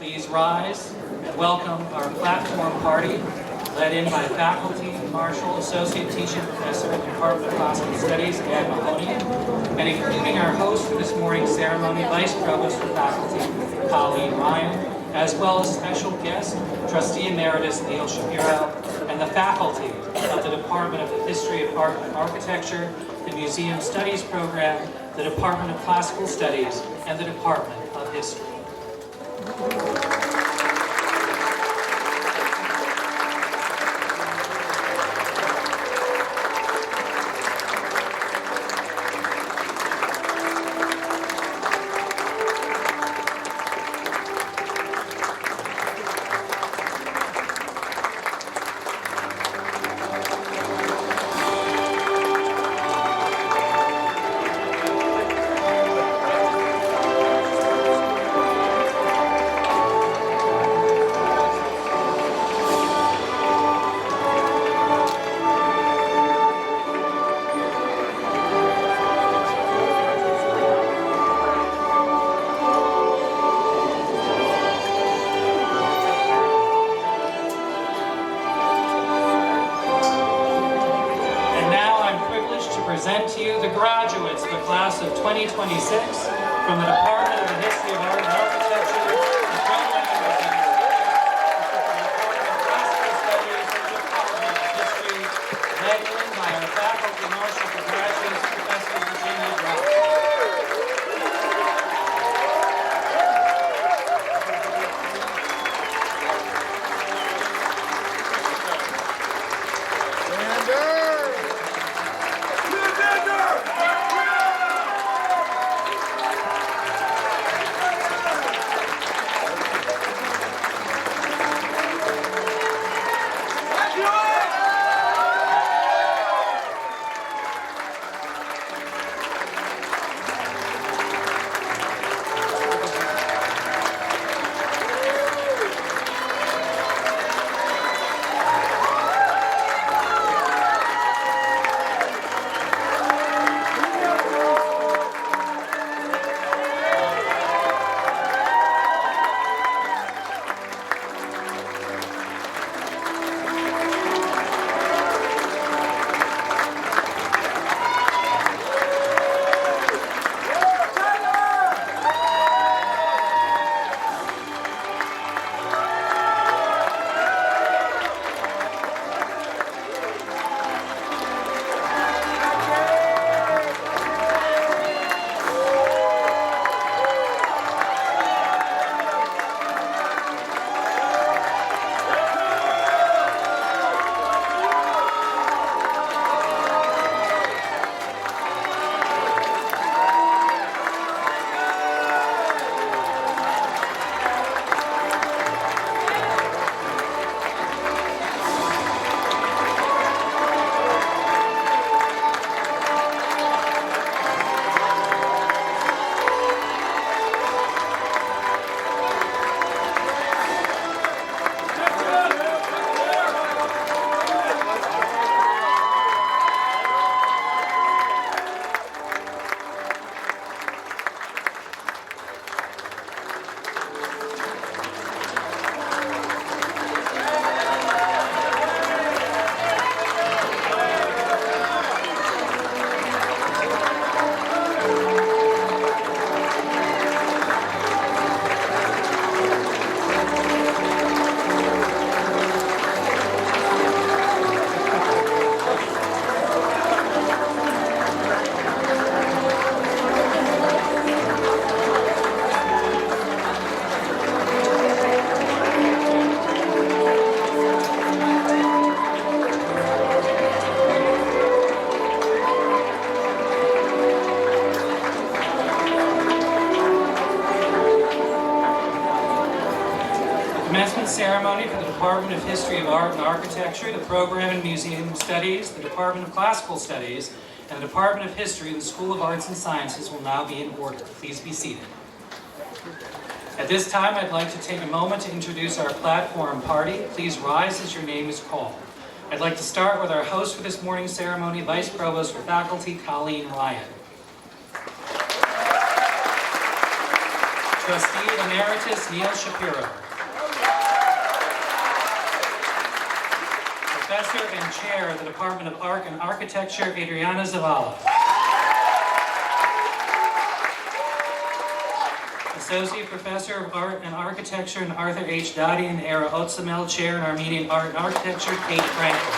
Please rise and welcome our platform party, led in by Faculty Marshal Associate Teaching Professor in the Department of Classical Studies, Ed Mahoney, and including our host for this morning's ceremony, Vice Provost for Faculty, Colleen Ryan, as well as special guest, Trustee Emeritus Neil Shapiro, and the faculty of the Department of the History of Art and Architecture, the Museum Studies Program, the Department of Classical Studies, and the Department of History. Present to you the graduates of the class of 2026 from the Department of the History of Art and Architecture, the Program of the Department of Classical Studies, and the Department of History, led in by our Faculty Marshal for Graduates, Professor Virginia Brown. Commencement ceremony for the Department of History of Art and Architecture, the Program in Museum Studies, the Department of Classical Studies, and the Department of History in the School of Arts and Sciences will now be in order. Please be seated. At this time, I'd like to take a moment to introduce our platform party. Please rise as your name is called. I'd like to start with our host for this morning's ceremony, Vice Provost for Faculty, Colleen Ryan. Trustee Emeritus Neil Shapiro. Professor and Chair of the Department of Art and Architecture, Adriana Zavala. Associate Professor of Art and Architecture and Arthur H. Dadi and Era Otsamel, Chair in Armenian Art and Architecture, Kate Frankel.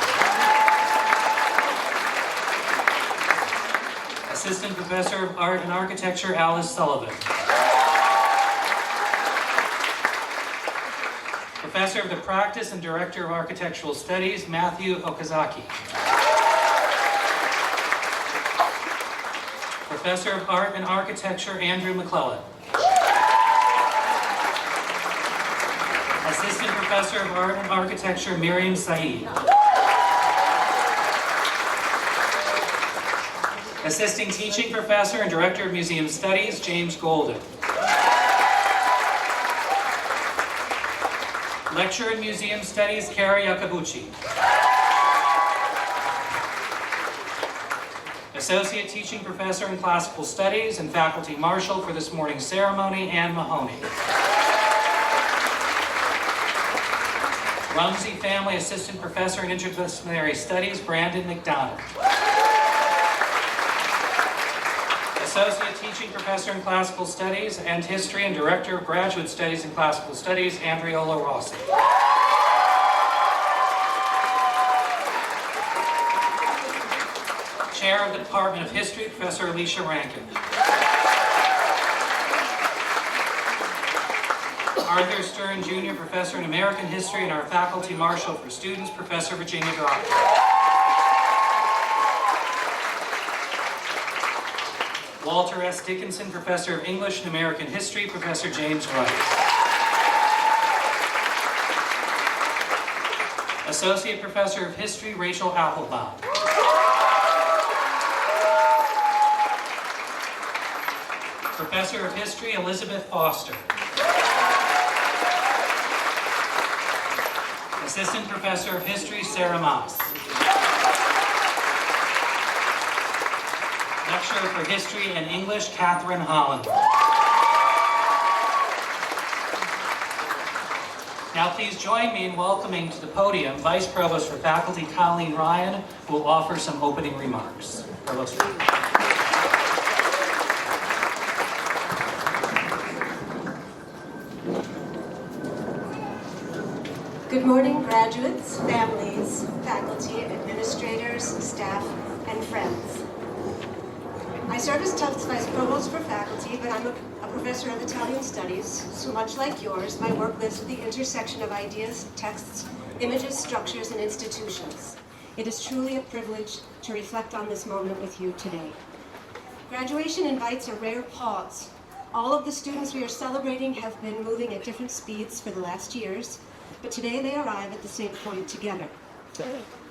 Assistant Professor of Art and Architecture, Alice Sullivan. Professor of the Practice and Director of Architectural Studies, Matthew Okazaki. Professor of Art and Architecture, Andrew McClellan. Assistant Professor of Art and Architecture, Miriam Saeed. Assisting Teaching Professor and Director of Museum Studies, James Golden. Lecturer in Museum Studies, Kara Yakabuchi. Associate Teaching Professor in Classical Studies and Faculty Marshal for this morning's ceremony, Anne Mahoney. Rumsey Family Assistant Professor in Interdisciplinary Studies, Brandon McDonald. Associate Teaching Professor in Classical Studies and History and Director of Graduate Studies in Classical Studies, Andriola Rossi. Chair of the Department of History, Professor Alicia Rankin. Arthur Stern, Jr., Professor in American History and our Faculty Marshal for Students, Professor Virginia Drocker. Walter S. Dickinson, Professor of English and American History, Professor James Wright. Associate Professor of History, Rachel Applebaum. Professor of History, Elizabeth Foster. Assistant Professor of History, Sarah Moss. Lecturer for History and English, Catherine Holland. Now please join me in welcoming to the podium Vice Provost for Faculty Colleen Ryan, who will offer some opening remarks. Provost. Good morning, graduates, families, faculty, administrators, staff, and friends. I serve as Tufts Vice Provost for Faculty, but I'm a professor of Italian Studies, so much like yours, my work lives at the intersection of ideas, texts, images, structures, and institutions. It is truly a privilege to reflect on this moment with you today. Graduation invites a rare pause. All of the students we are celebrating have been moving at different speeds for the last years, but today they arrive at the same point together.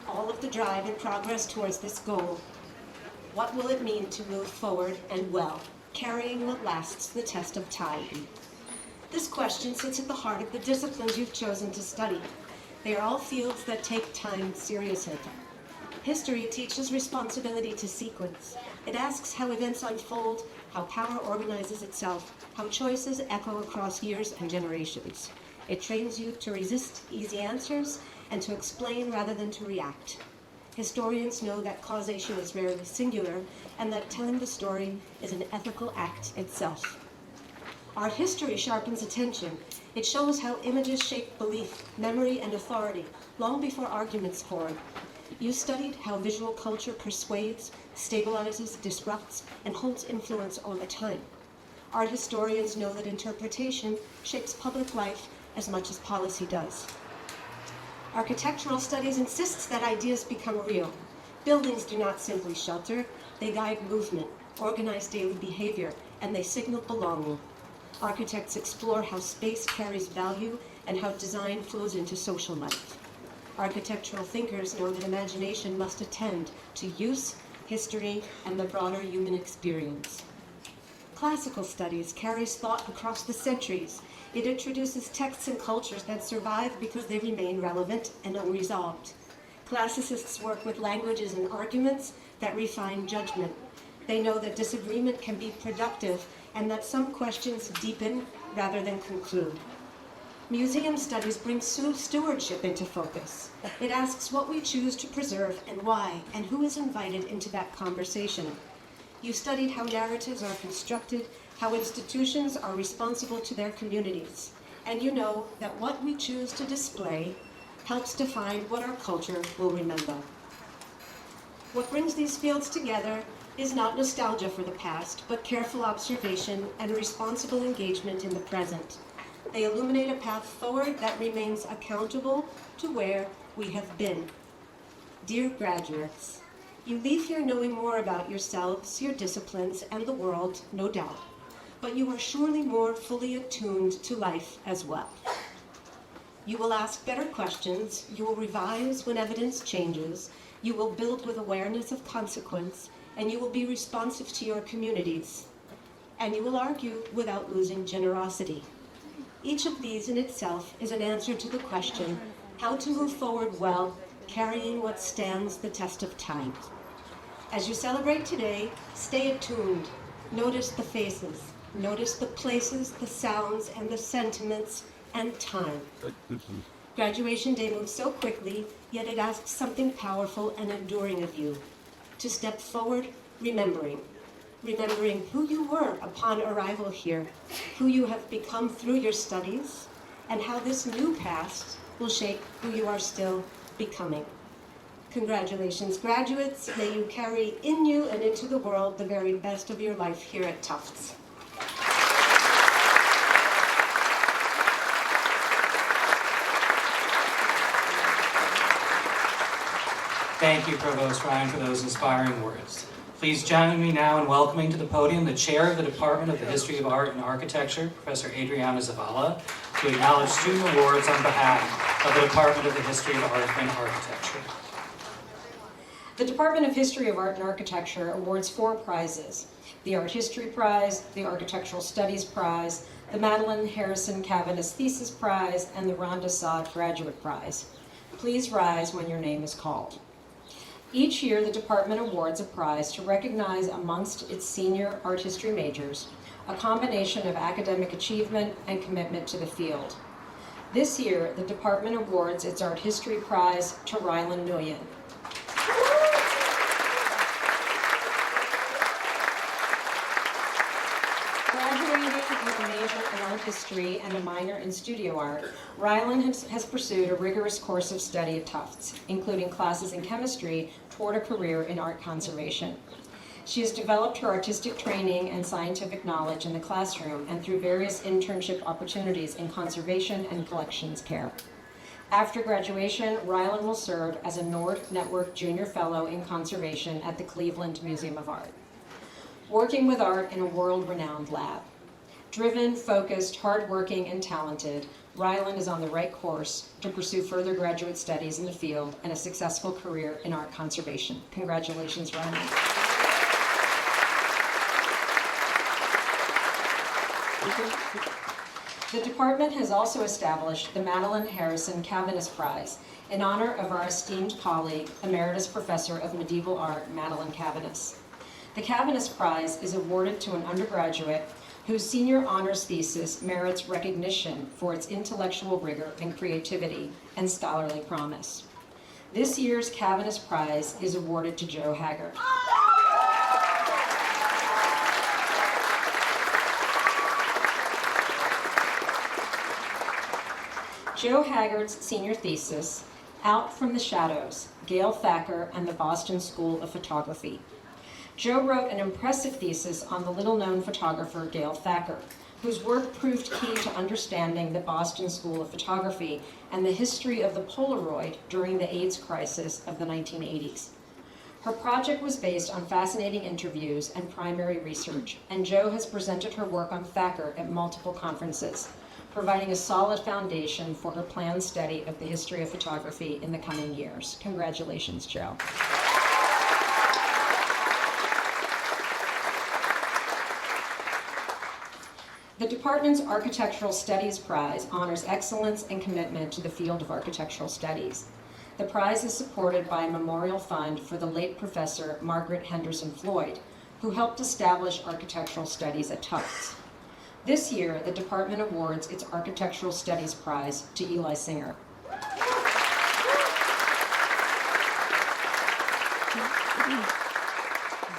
All of the drive and progress towards this goal. What will it mean to move forward and well, carrying what lasts the test of time? This question sits at the heart of the disciplines you've chosen to study. They are all fields that take time seriously. History teaches responsibility to sequence. It asks how events unfold, how power organizes itself, how choices echo across years and generations. It trains you to resist easy answers and to explain rather than to react. Historians know that causation is rarely singular and that telling the story is an ethical act itself. Art history sharpens attention. It shows how images shape belief, memory, and authority long before arguments form. You studied how visual culture persuades, stabilizes, disrupts, and holds influence over time. Art historians know that interpretation shapes public life as much as policy does. Architectural studies insists that ideas become real. Buildings do not simply shelter, they guide movement, organize daily behavior, and they signal belonging. Architects explore how space carries value and how design flows into social life. Architectural thinkers know that imagination must attend to use, history, and the broader human experience. Classical studies carries thought across the centuries. It introduces texts and cultures that survive because they remain relevant and unresolved. Classicists work with languages and arguments that refine judgment. They know that disagreement can be productive and that some questions deepen rather than conclude. Museum studies bring stewardship into focus. It asks what we choose to preserve and why, and who is invited into that conversation. You studied how narratives are constructed, how institutions are responsible to their communities, and you know that what we choose to display helps define what our culture will remember. What brings these fields together is not nostalgia for the past, but careful observation and responsible engagement in the present. They illuminate a path forward that remains accountable to where we have been. Dear graduates, you leave here knowing more about yourselves, your disciplines, and the world, no doubt, but you are surely more fully attuned to life as well. You will ask better questions, you will revise when evidence changes, you will build with awareness of consequence, and you will be responsive to your communities, and you will argue without losing generosity. Each of these in itself is an answer to the question, how to move forward well, carrying what stands the test of time. As you celebrate today, stay attuned. Notice the faces, notice the places, the sounds, and the sentiments, and time. Graduation day moves so quickly, yet it asks something powerful and enduring of you. To step forward, remembering who you were upon arrival here, who you have become through your studies, and how this new past will shape who you are still becoming. Congratulations, graduates. May you carry in you and into the world the very best of your life here at Tufts. Thank you, Provost Ryan, for those inspiring words. Please join me now in welcoming to the podium the Chair of the Department of the History of Art and Architecture, Professor Adriana Zavala, to acknowledge student awards on behalf of the Department of the History of Art and Architecture. The Department of History of Art and Architecture awards 4 prizes: the Art History Prize, the Architectural Studies Prize, the Madeline Harrison Cavanis Thesis Prize, and the Rhonda Sod Graduate Prize. Please rise when your name is called. Each year, the department awards a prize to recognize amongst its senior art history majors a combination of academic achievement and commitment to the field. This year, the department awards its Art History Prize to Rylan Nguyen. Graduating with a major in art history and a minor in studio art, Rylan has pursued a rigorous course of study at Tufts, including classes in chemistry toward a career in art conservation. She has developed her artistic training and scientific knowledge in the classroom and through various internship opportunities in conservation and collections care. After graduation, Rylan will serve as a Nord Network Junior Fellow in Conservation at the Cleveland Museum of Art, working with art in a world-renowned lab. Driven, focused, hardworking, and talented, Rylan is on the right course to pursue further graduate studies in the field and a successful career in art conservation. Congratulations, Rylan. The department has also established the Madeline Harrison Cavanis Prize in honor of our esteemed colleague, Emeritus Professor of Medieval Art, Madeline Cavanis. The Cavanis Prize is awarded to an undergraduate whose senior honors thesis merits recognition for its intellectual rigor and creativity and scholarly promise. This year's Cavanis Prize is awarded to Joe Haggard. Joe Haggard's senior thesis, Out from the Shadows, Gail Thacker and the Boston School of Photography. Joe wrote an impressive thesis on the little-known photographer Gail Thacker, whose work proved key to understanding the Boston School of Photography and the history of the Polaroid during the AIDS crisis of the 1980s. Her project was based on fascinating interviews and primary research, and Joe has presented her work on Thacker at multiple conferences, providing a solid foundation for her planned study of the history of photography in the coming years. Congratulations, Joe. The department's Architectural Studies Prize honors excellence and commitment to the field of architectural studies. The prize is supported by a memorial fund for the late Professor Margaret Henderson Floyd, who helped establish architectural studies at Tufts. This year, the department awards its Architectural Studies Prize to Eli Singer.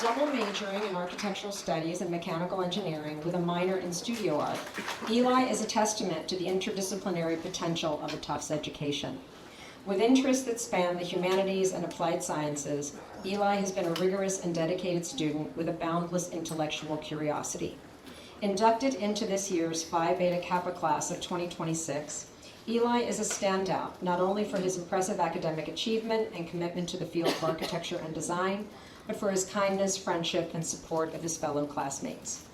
Double majoring in architectural studies and mechanical engineering with a minor in studio art, Eli is a testament to the interdisciplinary potential of a Tufts education. With interests that span the humanities and applied sciences, Eli has been a rigorous and dedicated student with a boundless intellectual curiosity. Inducted into this year's Phi Beta Kappa class of 2026, Eli is a standout not only for his impressive academic achievement and commitment to the field of architecture and design, but for his kindness, friendship, and support of his fellow classmates.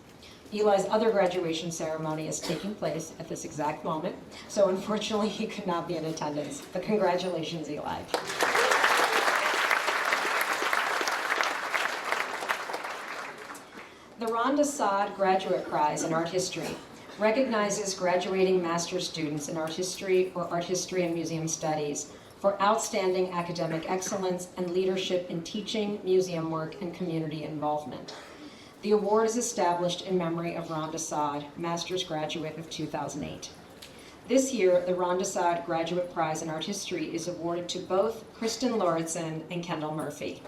Eli's other graduation ceremony is taking place at this exact moment, so unfortunately he could not be in attendance, but congratulations, Eli. The Rhonda Saad Graduate Prize in Art History recognizes graduating master's students in art history or art history and museum studies for outstanding academic excellence and leadership in teaching, museum work, and community involvement. The award is established in memory of Rhonda Saad, master's graduate of 2008. This year, the Rhonda Saad Graduate Prize in Art History is awarded to both Kristen Lauritsen and Kendall Murphy.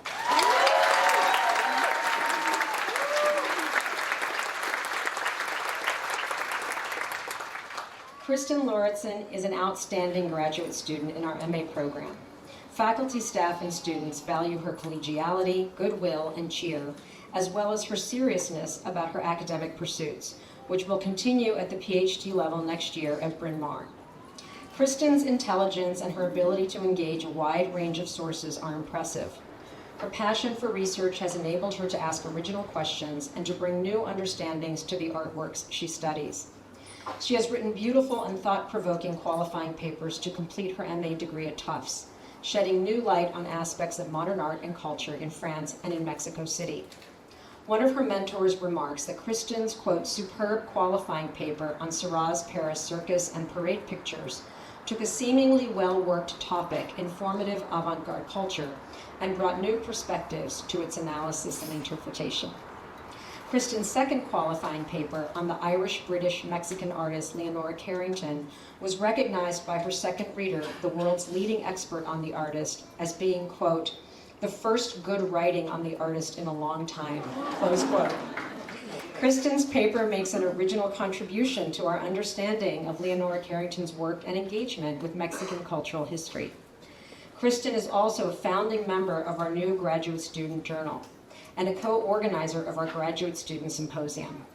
Kristen Lauritsen is an outstanding graduate student in our MA program. Faculty, staff, and students value her collegiality, goodwill, and cheer, as well as her seriousness about her academic pursuits, which will continue at the PhD level next year at Bryn Mawr. Kristen's intelligence and her ability to engage a wide range of sources are impressive. Her passion for research has enabled her to ask original questions and to bring new understandings to the artworks she studies. She has written beautiful and thought-provoking qualifying papers to complete her MA degree at Tufts, shedding new light on aspects of modern art and culture in France and in Mexico City. One of her mentors remarks that Kristen's, quote, superb qualifying paper on Seurat's Paris circus and parade pictures took a seemingly well-worked topic, informative avant-garde culture, and brought new perspectives to its analysis and interpretation. Kristen's second qualifying paper on the Irish-British-Mexican artist Leonora Carrington was recognized by her second reader, the world's leading expert on the artist, as being, quote, the first good writing on the artist in a long time, close quote. Kristen's paper makes an original contribution to our understanding of Leonora Carrington's work and engagement with Mexican cultural history. Kristen is also a founding member of our new graduate student journal and a co-organizer of our graduate student symposium.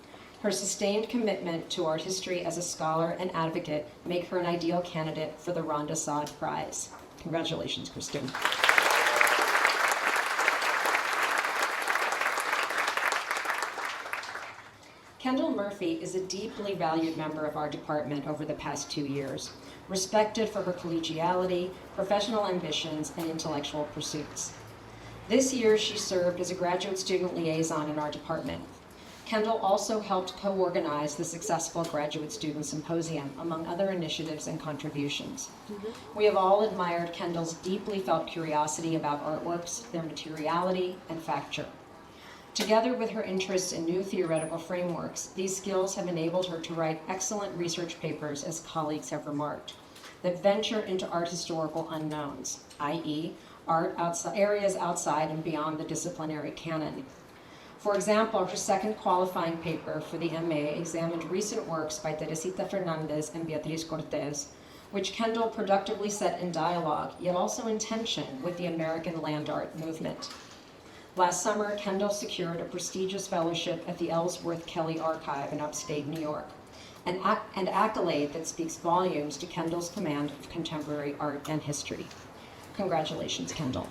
Her sustained commitment to art history as a scholar and advocate make her an ideal candidate for the Rhonda Saad Prize. Congratulations, Kristen. Kendall Murphy is a deeply valued member of our department over the past 2 years, respected for her collegiality, professional ambitions, and intellectual pursuits. This year, she served as a graduate student liaison in our department. Kendall also helped co-organize the successful Graduate Student Symposium, among other initiatives and contributions. We have all admired Kendall's deeply felt curiosity about artworks, their materiality, and facture. Together with her interests in new theoretical frameworks, these skills have enabled her to write excellent research papers, as colleagues have remarked, that venture into art historical unknowns, i.e., areas outside and beyond the disciplinary canon. For example, her second qualifying paper for the MA examined recent works by Teresita Fernandez and Beatriz Cortez, which Kendall productively set in dialogue, yet also in tension with the American land art movement. Last summer, Kendall secured a prestigious fellowship at the Ellsworth Kelly Archive in upstate New York, an accolade that speaks volumes to Kendall's command of contemporary art and history. Congratulations, Kendall.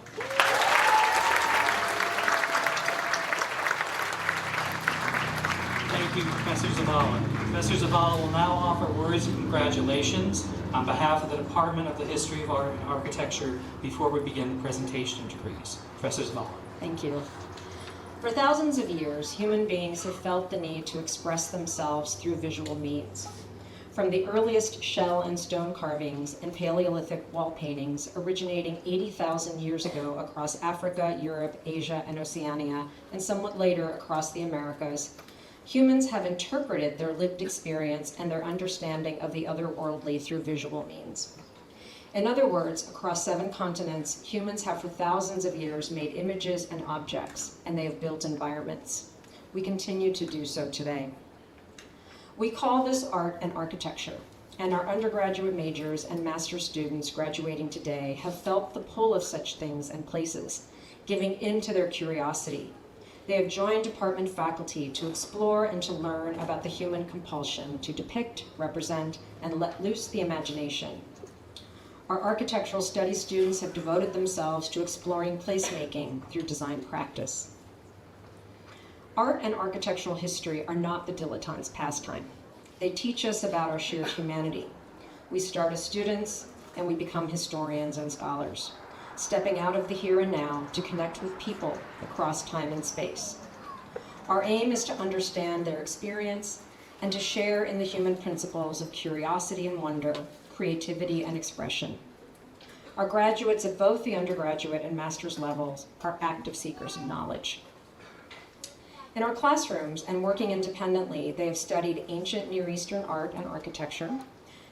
Thank you, Professor Zavala. Professor Zavala will now offer words of congratulations on behalf of the Department of the History of Art and Architecture before we begin the presentation of degrees. Professor Zavala. Thank you. For thousands of years, human beings have felt the need to express themselves through visual means. from the earliest shell and stone carvings and Paleolithic wall paintings originating 80,000 years ago across Africa, Europe, Asia, and Oceania, and somewhat later across the Americas, humans have interpreted their lived experience and their understanding of the otherworldly through visual means. In other words, across 7 continents, humans have for thousands of years made images and objects, and they have built environments. We continue to do so today. We call this art and architecture, and our undergraduate majors and master's students graduating today have felt the pull of such things and places, giving in to their curiosity. They have joined department faculty to explore and to learn about the human compulsion to depict, represent, and let loose the imagination. Our architectural studies students have devoted themselves to exploring placemaking through design practice. Art and architectural history are not the dilettante's pastime. They teach us about our shared humanity. We start as students, and we become historians and scholars, stepping out of the here and now to connect with people across time and space. Our aim is to understand their experience and to share in the human principles of curiosity and wonder, creativity and expression. Our graduates at both the undergraduate and master's levels are active seekers of knowledge. In our classrooms and working independently, they have studied ancient Near Eastern art and architecture,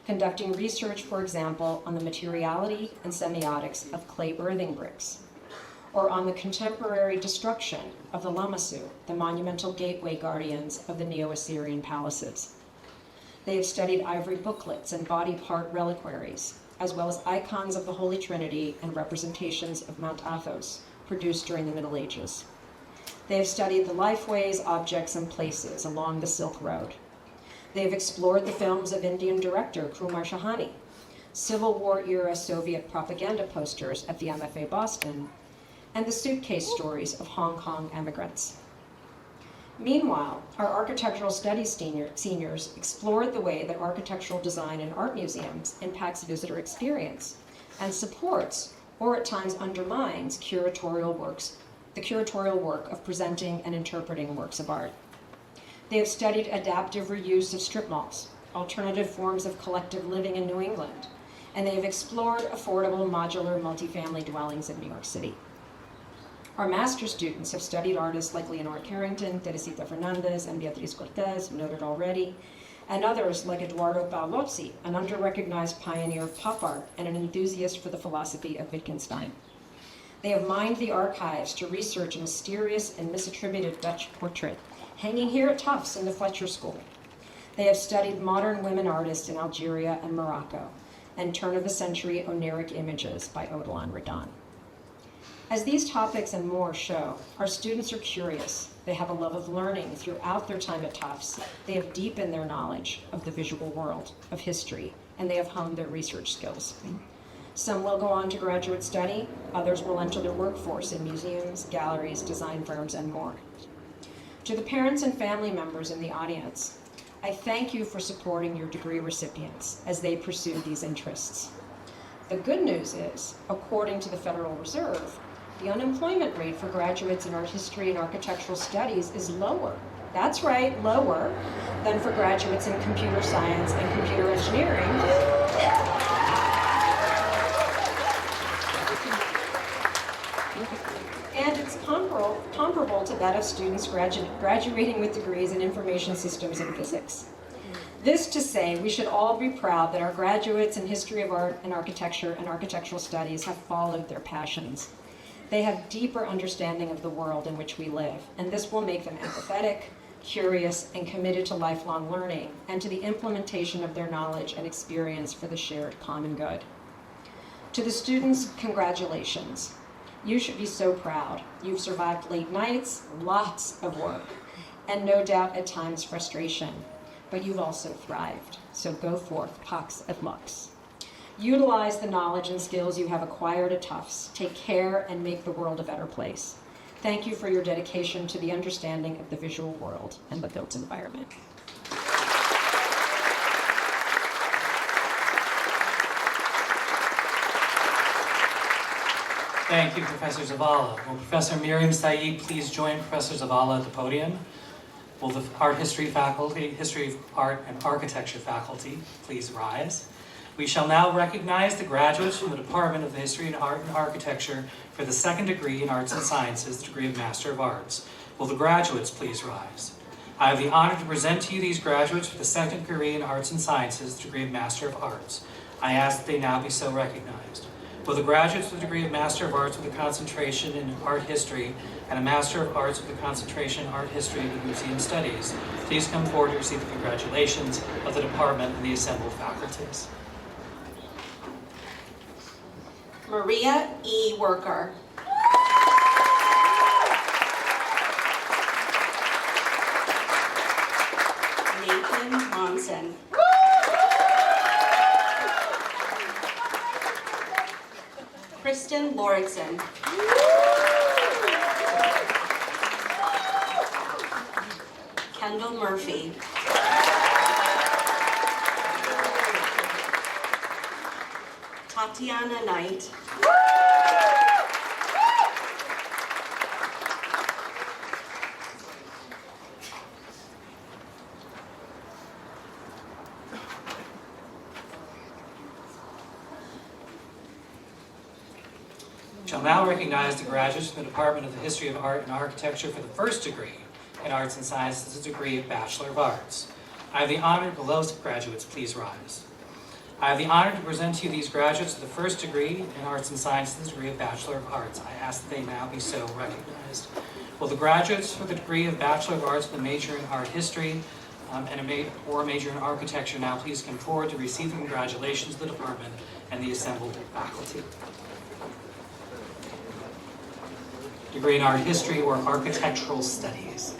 conducting research, for example, on the materiality and semiotics of clay earthing bricks, or on the contemporary destruction of the Lamassu, the monumental gateway guardians of the Neo-Assyrian palaces. They have studied ivory booklets and body part reliquaries, as well as icons of the Holy Trinity and representations of Mount Athos, produced during the Middle Ages. They have studied the lifeways, objects, and places along the Silk Road. They have explored the films of Indian director Kumar Shahani, Civil War-era Soviet propaganda posters at the MFA Boston, and the suitcase stories of Hong Kong immigrants. Meanwhile, our architectural studies seniors explored the way that architectural design in art museums impacts visitor experience and supports, or at times undermines, the curatorial work of presenting and interpreting works of art. They have studied adaptive reuse of strip malls, alternative forms of collective living in New England, and they have explored affordable modular multifamily dwellings in New York City. Our master's students have studied artists like Leonor Carrington, Teresita Fernandez, and Beatriz Cortez, noted already, and others like Eduardo Paolozzi, an under-recognized pioneer of pop art and an enthusiast for the philosophy of Wittgenstein. They have mined the archives to research a mysterious and misattributed Dutch portrait hanging here at Tufts in the Fletcher School. They have studied modern women artists in Algeria and Morocco, and turn-of-the-century oniric images by Odilon Redon. As these topics and more show, our students are curious. They have a love of learning throughout their time at Tufts. They have deepened their knowledge of the visual world, of history, and they have honed their research skills. Some will go on to graduate study, others will enter the workforce in museums, galleries, design firms, and more. To the parents and family members in the audience, I thank you for supporting your degree recipients as they pursue these interests. The good news is, according to the Federal Reserve, the unemployment rate for graduates in art history and architectural studies is lower. That's right, lower than for graduates in computer science and computer engineering. And it's comparable to that of students graduating with degrees in information systems and physics. This to say, we should all be proud that our graduates in history of art and architectural studies have followed their passions. They have deeper understanding of the world in which we live, and this will make them empathetic, curious, and committed to lifelong learning and to the implementation of their knowledge and experience for the shared common good. To the students, congratulations. You should be so proud. You've survived late nights, lots of work, and no doubt at times frustration, but you've also thrived. So go forth, Pax et Lux. Utilize the knowledge and skills you have acquired at Tufts. Take care and make the world a better place. Thank you for your dedication to the understanding of the visual world and the built environment. Thank you, Professor Zavala. Will Professor Miriam Saeed please join Professor Zavala at the podium? Will the art history faculty, history of art and architecture faculty, please rise? We shall now recognize the graduates from the Department of the History and Art and Architecture for the second degree in Arts and Sciences, the degree of Master of Arts. Will the graduates please rise? I have the honor to present to you these graduates for the second degree in Arts and Sciences, the degree of Master of Arts. I ask that they now be so recognized. Will the graduates with the degree of Master of Arts with a concentration in Art History and a Master of Arts with a concentration in Art History with Museum Studies please come forward to receive the congratulations of the department and the assembled faculties. Maria E. Worker. Nathan Monson. Kristen Lauritsen. Kendall Murphy. Tatiana Knight. Shall now recognize the graduates from the Department of the History of Art and Architecture for the first degree in Arts and Sciences, the degree of Bachelor of Arts. I have the honor, will those graduates please rise? I have the honor to present to you these graduates of the first degree in Arts and Sciences, the degree of Bachelor of Arts. I ask that they now be so recognized. Will the graduates for the degree of Bachelor of Arts with a major in Art History or a major in Architecture now please come forward to receive the congratulations of the department and the assembled faculty. Degree in Art History or Architectural Studies.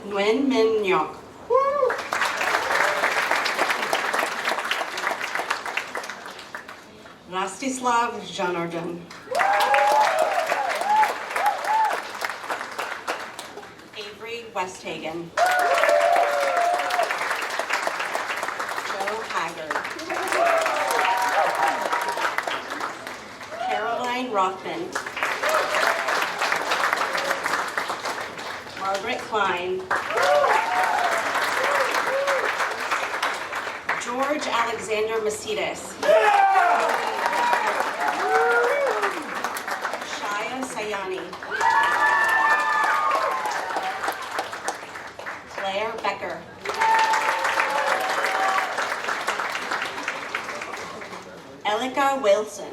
Nguyen Min Nyok. Rastislav Janardhan. Avery Westhagen. Joe Haggard. Caroline Rothman. Margaret Klein. George Alexander Macedas. Shaya Sayani. Claire Becker. Elika Wilson.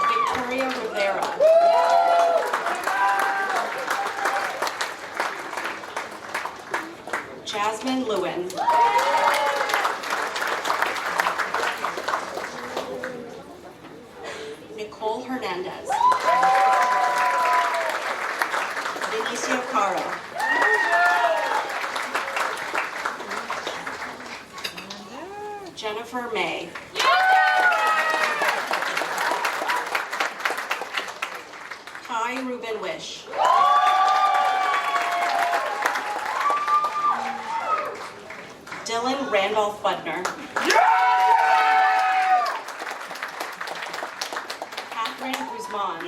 Victoria Rivera. Jasmine Lewin. Nicole Hernandez. Benicio Caro. Jennifer May. Kai Ruben Wish. Dylan Randolph Budner. Catherine Guzman.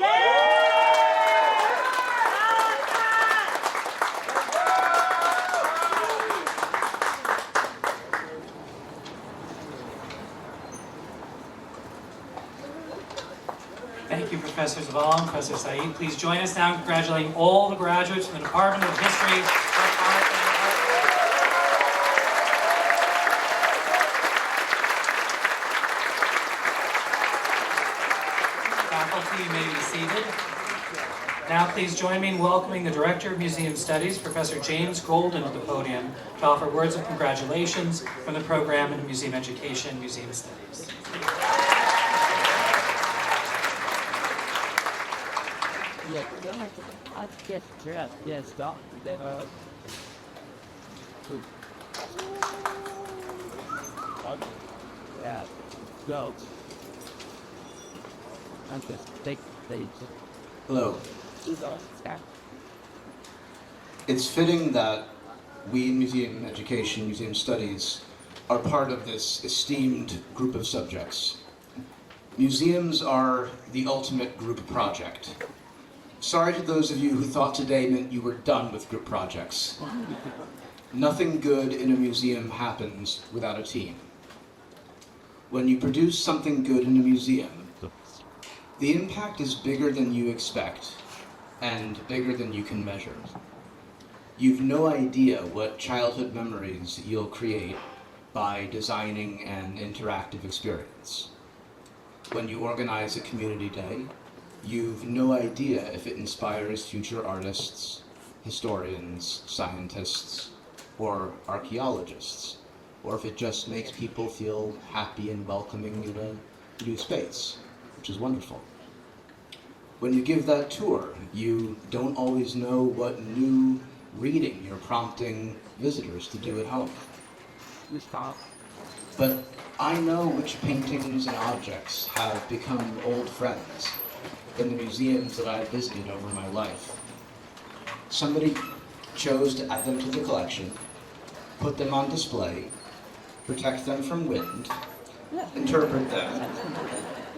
Thank you, Professor Zaval and Professor Saeed. Please join us now in congratulating all the graduates from the Department of History, Art, and Faculty, you may be seated. Now please join me in welcoming the Director of Museum Studies, Professor James Golden, to the podium to offer words of congratulations from the program in Museum Education and Museum Studies. Yeah, I'll get dressed. Yeah, stop. Yeah, go. I'm just take stage. Hello. It's fitting that we in Museum Education, Museum Studies, are part of this esteemed group of subjects. Museums are the ultimate group project. Sorry to those of you who thought today meant you were done with group projects. Nothing good in a museum happens without a team. When you produce something good in a museum, the impact is bigger than you expect and bigger than you can measure. You've no idea what childhood memories you'll create by designing an interactive experience. When you organize a community day, you've no idea if it inspires future artists, historians, scientists, or archaeologists, or if it just makes people feel happy and welcoming in a new space, which is wonderful. When you give that tour, you don't always know what new reading you're prompting visitors to do at home. But I know which paintings and objects have become old friends in the museums that I've visited over my life. Somebody chose to add them to the collection, put them on display, protect them from wind, interpret them,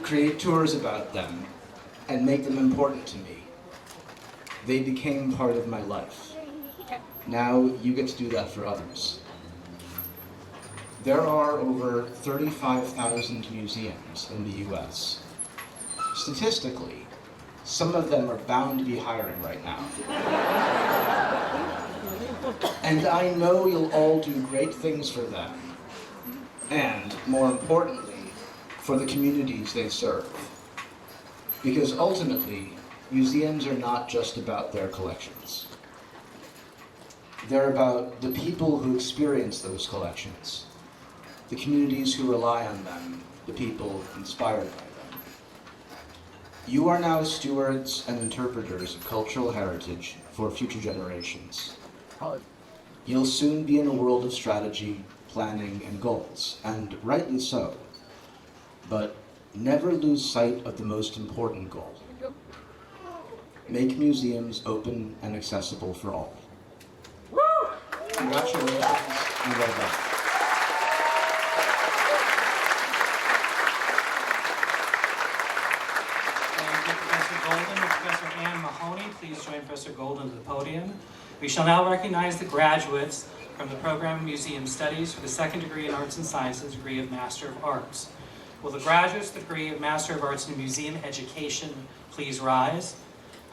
create tours about them, and make them important to me. They became part of my life. Now you get to do that for others. There are over 35,000 museums in the US. Statistically, some of them are bound to be hiring right now. And I know you'll all do great things for them, and more importantly, for the communities they serve. Because ultimately, museums are not just about their collections. They're about the people who experience those collections, the communities who rely on them, the people inspired by them. You are now stewards and interpreters of cultural heritage for future generations. You'll soon be in a world of strategy, planning, and goals, and rightly so. But never lose sight of the most important goal. Make museums open and accessible for all. Congratulations, and well done. Thank you, Professor Golden. Would Professor Anne Mahoney please join Professor Golden to the podium? We shall now recognize the graduates from the program of Museum Studies for the second degree in Arts and Sciences, degree of Master of Arts. Will the graduates of the degree of Master of Arts in Museum Education please rise?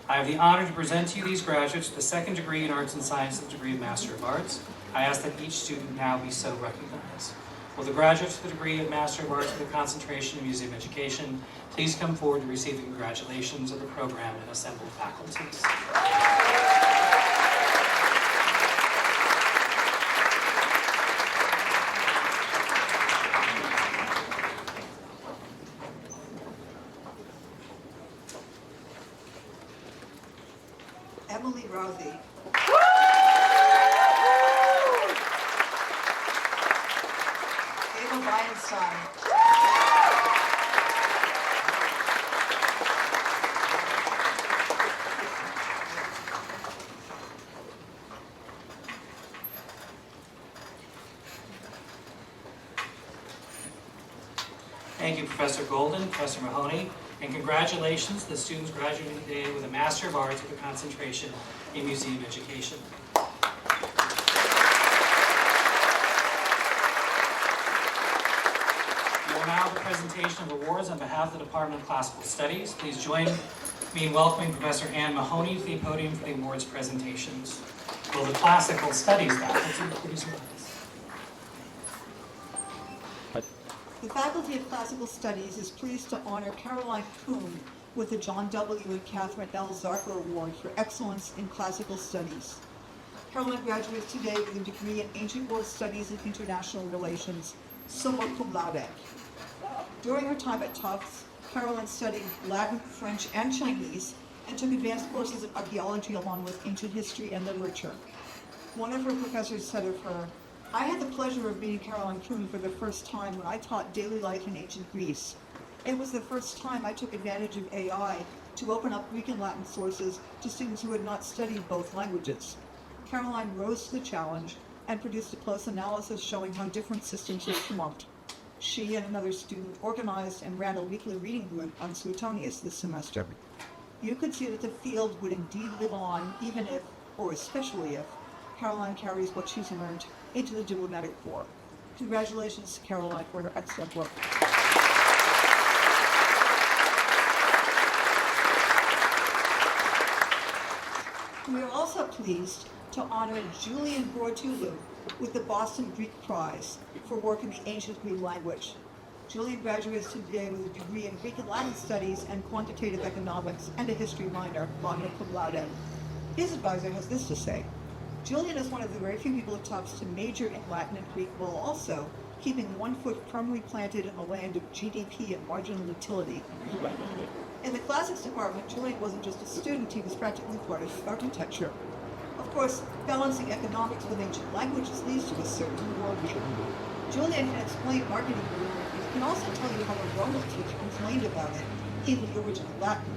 I have the honor to present to you these graduates with the second degree in Arts and Sciences, degree of Master of Arts. I ask that each student now be so recognized. Will the graduates of the degree of Master of Arts with a concentration in Museum Education please come forward to receive the congratulations of the program and assembled faculties. Emily Rosie. Ava Weinstein. Thank you, Professor Golden, Professor Mahoney, and congratulations to the students graduating today with a Master of Arts with a concentration in Museum Education. We will now have a presentation of awards on behalf of the Department of Classical Studies. Please join me in welcoming Professor Anne Mahoney to the podium for the awards presentations. Will the Classical Studies faculty please rise? The Faculty of Classical Studies is pleased to honor Caroline Kuhn with the John W. and Catherine L. Zarker Award for Excellence in Classical Studies. Caroline graduates today with a degree in Ancient World Studies and International Relations, summa cum laude. During her time at Tufts, Caroline studied Latin, French, and Chinese, and took advanced courses in archaeology along with ancient history and literature. One of her professors said of her, "I had the pleasure of meeting Caroline Kuhn for the first time when I taught daily life in ancient Greece. It was the first time I took advantage of AI to open up Greek and Latin sources to students who had not studied both languages. Caroline rose to the challenge, and produced a close analysis showing how different systems were promoted. She and another student organized and ran a weekly reading group on Ceremonies this semester. You could see that the field would indeed live on even if, or especially if, Caroline carries what she's learned into the diplomatic corps. Congratulations to Caroline for her excellent work. We are also pleased to honor Julian Bortulu with the Boston Greek Prize for work in the ancient Greek language. Julian graduates today with a degree in Greek and Latin Studies and Quantitative Economics and a history minor, magna cum laude. His advisor has this to say: Julian is one of the very few people at Tufts to major in Latin and Greek while also keeping one foot firmly planted in the land of GDP and marginal utility. In the classics department, Julian wasn't just a student, he was practically part of the architecture. Of course, balancing economics with ancient languages leads to a certain worldview. Julian can explain marketing, he can also tell you how a Roman teacher complained about it in the original Latin.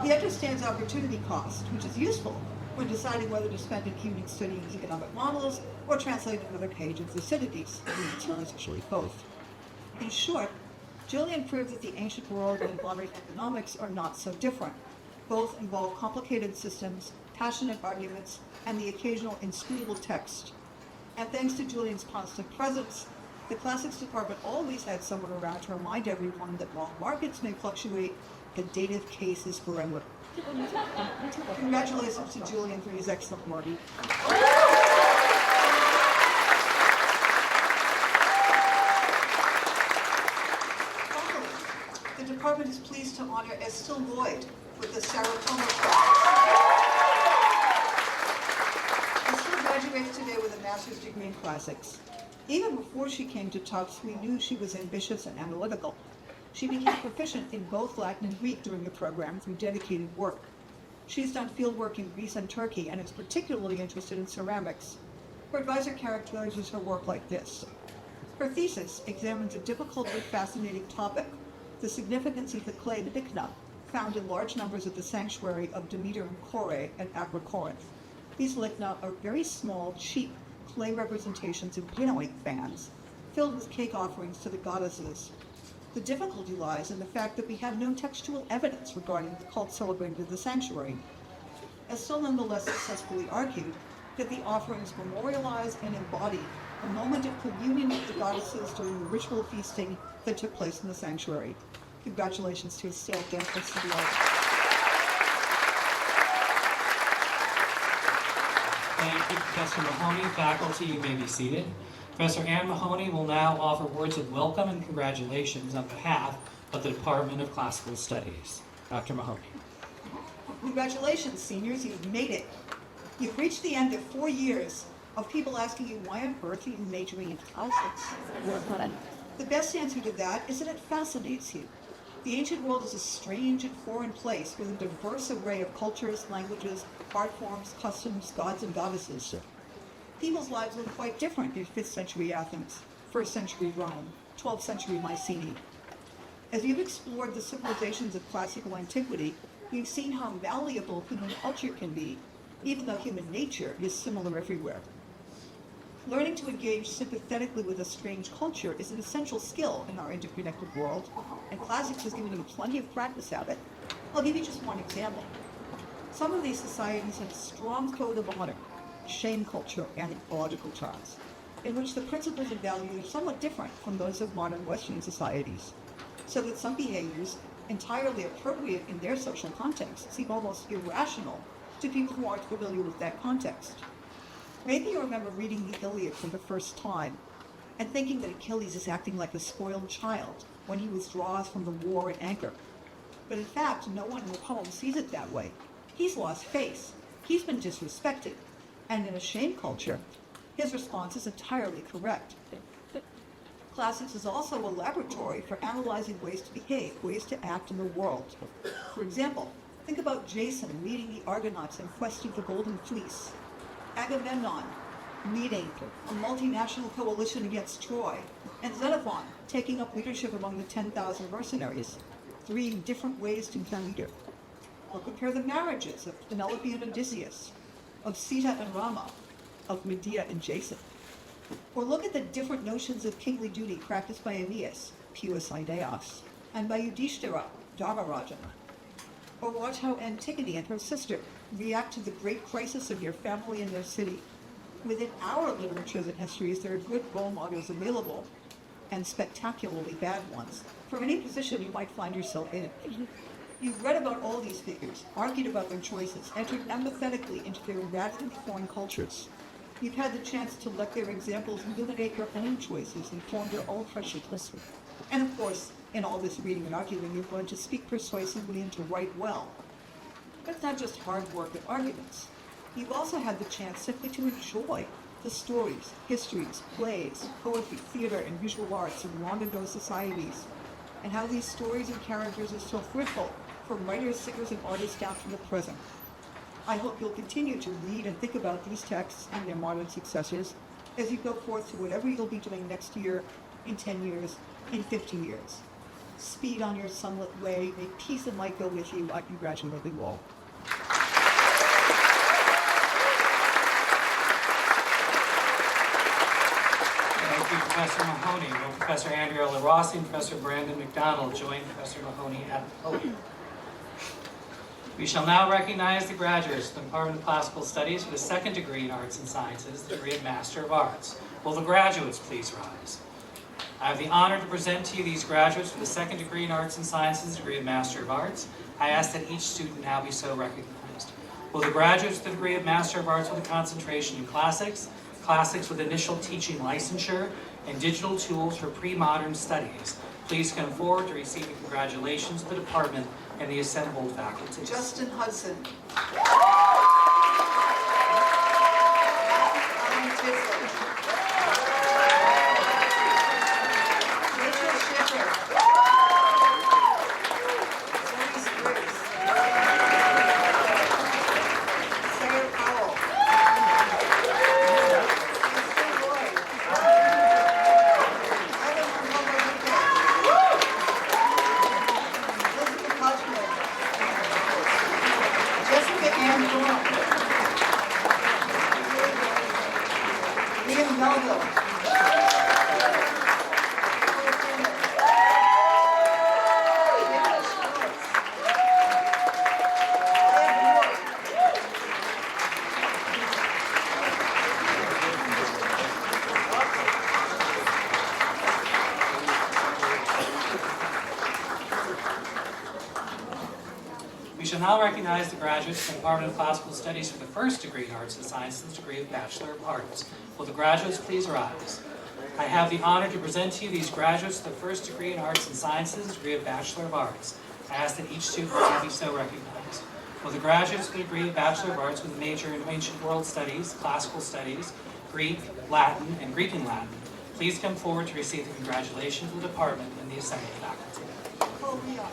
He understands opportunity cost, which is useful when deciding whether to spend an evening studying economic models or translating another page of Thucydides. It's actually both. In short, Julian proved that the ancient world and modern economics are not so different. Both involve complicated systems, passionate arguments, and the occasional inscrutable text. And thanks to Julian's constant presence, the classics department always had someone around to remind everyone that while markets may fluctuate, the dative case is forever. Congratulations to Julian for his excellent work. The department is pleased to honor Estelle Lloyd with the Saratoga Prize. Estelle graduates today with a master's degree in classics. Even before she came to Tufts, we knew she was ambitious and analytical. She became proficient in both Latin and Greek during the program through dedicated work. She's done field work in Greece and Turkey and is particularly interested in ceramics. Her advisor characterizes her work like this. Her thesis examines a difficult but fascinating topic: the significance of the clay lichna, found in large numbers at the sanctuary of Demeter and Kore at Accra, Corinth. These lichna are very small, cheap clay representations of winnowing fans, filled with cake offerings to the goddesses. The difficulty lies in the fact that we have no textual evidence regarding the cult celebrated at the sanctuary. Estelle nonetheless successfully argued that the offerings memorialize and embody a moment of communion with the goddesses during the ritual feasting that took place in the sanctuary. Congratulations to Estelle again for the art. Thank you, Professor Mahoney. Faculty, you may be seated. Professor Ann Mahoney will now offer words of welcome and congratulations on behalf of the Department of Classical Studies. Dr. Mahoney. Congratulations, seniors, you've made it. You've reached the end of 4 years of people asking you why on earth are you majoring in classics. The best answer to that is that it fascinates you. The ancient world is a strange and foreign place with a diverse array of cultures, languages, art forms, customs, gods and goddesses. People's lives look quite different in 5th century Athens, 1st century Rome, 12th century Mycenae. As you've explored the civilizations of classical antiquity, you've seen how malleable human culture can be, even though human nature is similar everywhere. Learning to engage sympathetically with a strange culture is an essential skill in our interconnected world, and classics has given you plenty of practice at it. I'll give you just one example. Some of these societies have a strong code of honor, shame culture, and ecological ties, in which the principles and values are somewhat different from those of modern Western societies, so that some behaviors, entirely appropriate in their social context, seem almost irrational to people who aren't familiar with that context. Maybe you remember reading the Iliad for the first time and thinking that Achilles is acting like a spoiled child when he withdraws from the war at Anchor. But in fact, no one in the poem sees it that way. He's lost face. He's been disrespected. And in a shame culture, his response is entirely correct. Classics is also a laboratory for analyzing ways to behave, ways to act in the world. For example, think about Jason leading the Argonauts in quest of the Golden Fleece, Agamemnon leading a multinational coalition against Troy, and Xenophon taking up leadership among the 10,000 mercenaries. 3 different ways to become leader. Or compare the marriages of Penelope and Odysseus, of Sita and Rama, of Medea and Jason. Or look at the different notions of kingly duty practiced by Aeneas, pius aideas, and by Yudhishthira, Dharmaraja. Or watch how Antigone and her sister react to the great crisis of your family and their city. Within our literatures and histories, there are good role models available, and spectacularly bad ones, for any position you might find yourself in. You've read about all these figures, argued about their choices, entered empathetically into their radically foreign cultures. You've had the chance to let their examples illuminate your own choices and form your own precious. And of course, in all this reading and arguing, you've learned to speak persuasively and to write well. But it's not just hard work and arguments. You've also had the chance simply to enjoy the stories, histories, plays, poetry, theater, and visual arts of long ago societies, and how these stories and characters are so fruitful for writers, singers, and artists down to the present. I hope you'll continue to read and think about these texts and their modern successors as you go forth to whatever you'll be doing next year, in 10 years, in 50 years. Speed on your sunlit way. May peace and light go with you. I congratulate you all. Thank you, Professor Mahoney. Will Professor Andrea Rossi and Professor Brandon McDonald join Professor Mahoney at the podium? We shall now recognize the graduates of the Department of Classical Studies for the second degree in Arts and Sciences, the degree of Master of Arts. Will the graduates please rise? I have the honor to present to you these graduates for the second degree in Arts and Sciences, the degree of Master of Arts. I ask that each student now be so recognized. Will the graduates of the degree of Master of Arts with a concentration in classics, classics with initial teaching licensure, and digital tools for pre-modern studies, please come forward to receive the congratulations of the department and the assembled faculty. Justin Hudson. Rachel Schiffer. Zoe Spriggs. Sarah Powell. Kristen Lloyd. Evan Momoyuke. Elizabeth Hutchman. Jessica Ann Thorne. Liam Melville. We shall now recognize the graduates from the Department of Classical Studies for the first degree in Arts and Sciences, the degree of Bachelor of Arts. Will the graduates please rise? I have the honor to present to you these graduates of the first degree in Arts and Sciences, the degree of Bachelor of Arts. I ask that each student now be so recognized. Will the graduates of the degree of Bachelor of Arts with a major in Ancient World Studies, Classical Studies, Greek, Latin, and Greek and Latin, please come forward to receive the congratulations of the department and the assembled faculty. Oh, yeah.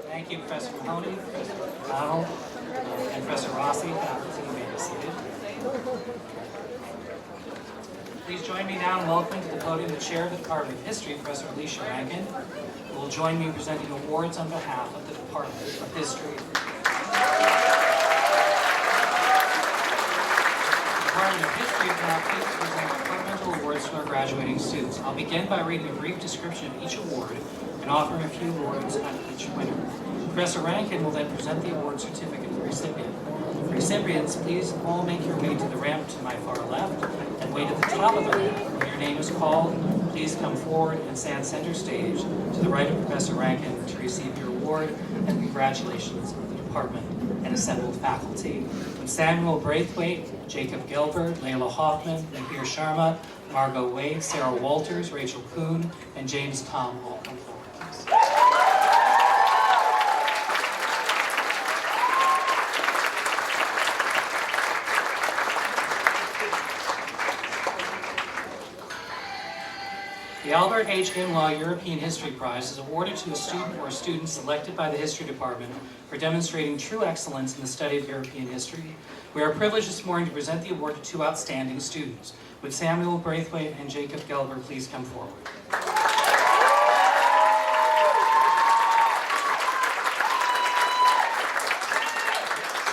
Thank you, Professor Mahoney, Professor McDonald, and Professor Rossi. Faculty, you may be seated. Please join me now in welcoming to the podium the Chair of the Department of History, Professor Alicia Rankin, who will join me in presenting awards on behalf of the Department of History. The Department of History is now pleased to present departmental awards to our graduating students. I'll begin by reading a brief description of each award and offering a few words on each winner. Professor Rankin will then present the award certificate to the recipient. Recipients, please all make your way to the ramp to my far left and wait at the top of the ramp when your name is called please come forward and stand center stage to the right of Professor Rankin to receive your award, and congratulations of the department and assembled faculty. With Samuel Braithwaite, Jacob Gilbert, Layla Hoffman, Nabir Sharma, Margot Wade, Sarah Walters, Rachel Kuhn, and James Tom all come forward, please. The Albert H. Imlaw European History Prize is awarded to a student or students selected by the History Department for demonstrating true excellence in the study of European history. We are privileged this morning to present the award to two outstanding students. Would Samuel Braithwaite and Jacob Gelber please come forward?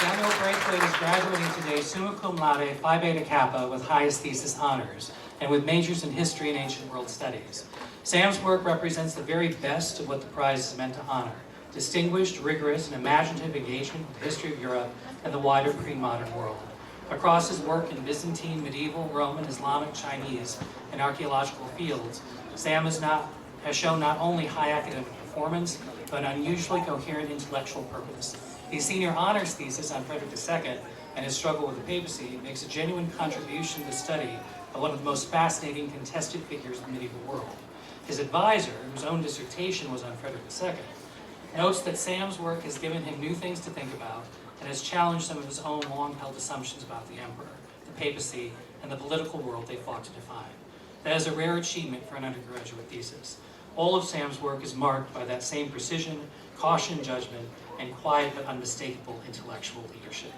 Samuel Braithwaite is graduating today summa cum laude Phi Beta Kappa with highest thesis honors, and with majors in history and ancient world studies. Sam's work represents the very best of what the prize is meant to honor: distinguished, rigorous, and imaginative engagement with the history of Europe and the wider pre-modern world. Across his work in Byzantine, medieval, Roman, Islamic, Chinese, and archaeological fields, Sam has shown not only high academic performance, but an unusually coherent intellectual purpose. His senior honors thesis on Frederick II and his struggle with the papacy makes a genuine contribution to the study of one of the most fascinating contested figures in the medieval world. His advisor, whose own dissertation was on Frederick II, notes that Sam's work has given him new things to think about and has challenged some of his own long-held assumptions about the emperor, the papacy, and the political world they fought to define. That is a rare achievement for an undergraduate thesis. All of Sam's work is marked by that same precision, caution, judgment, and quiet but unmistakable intellectual leadership.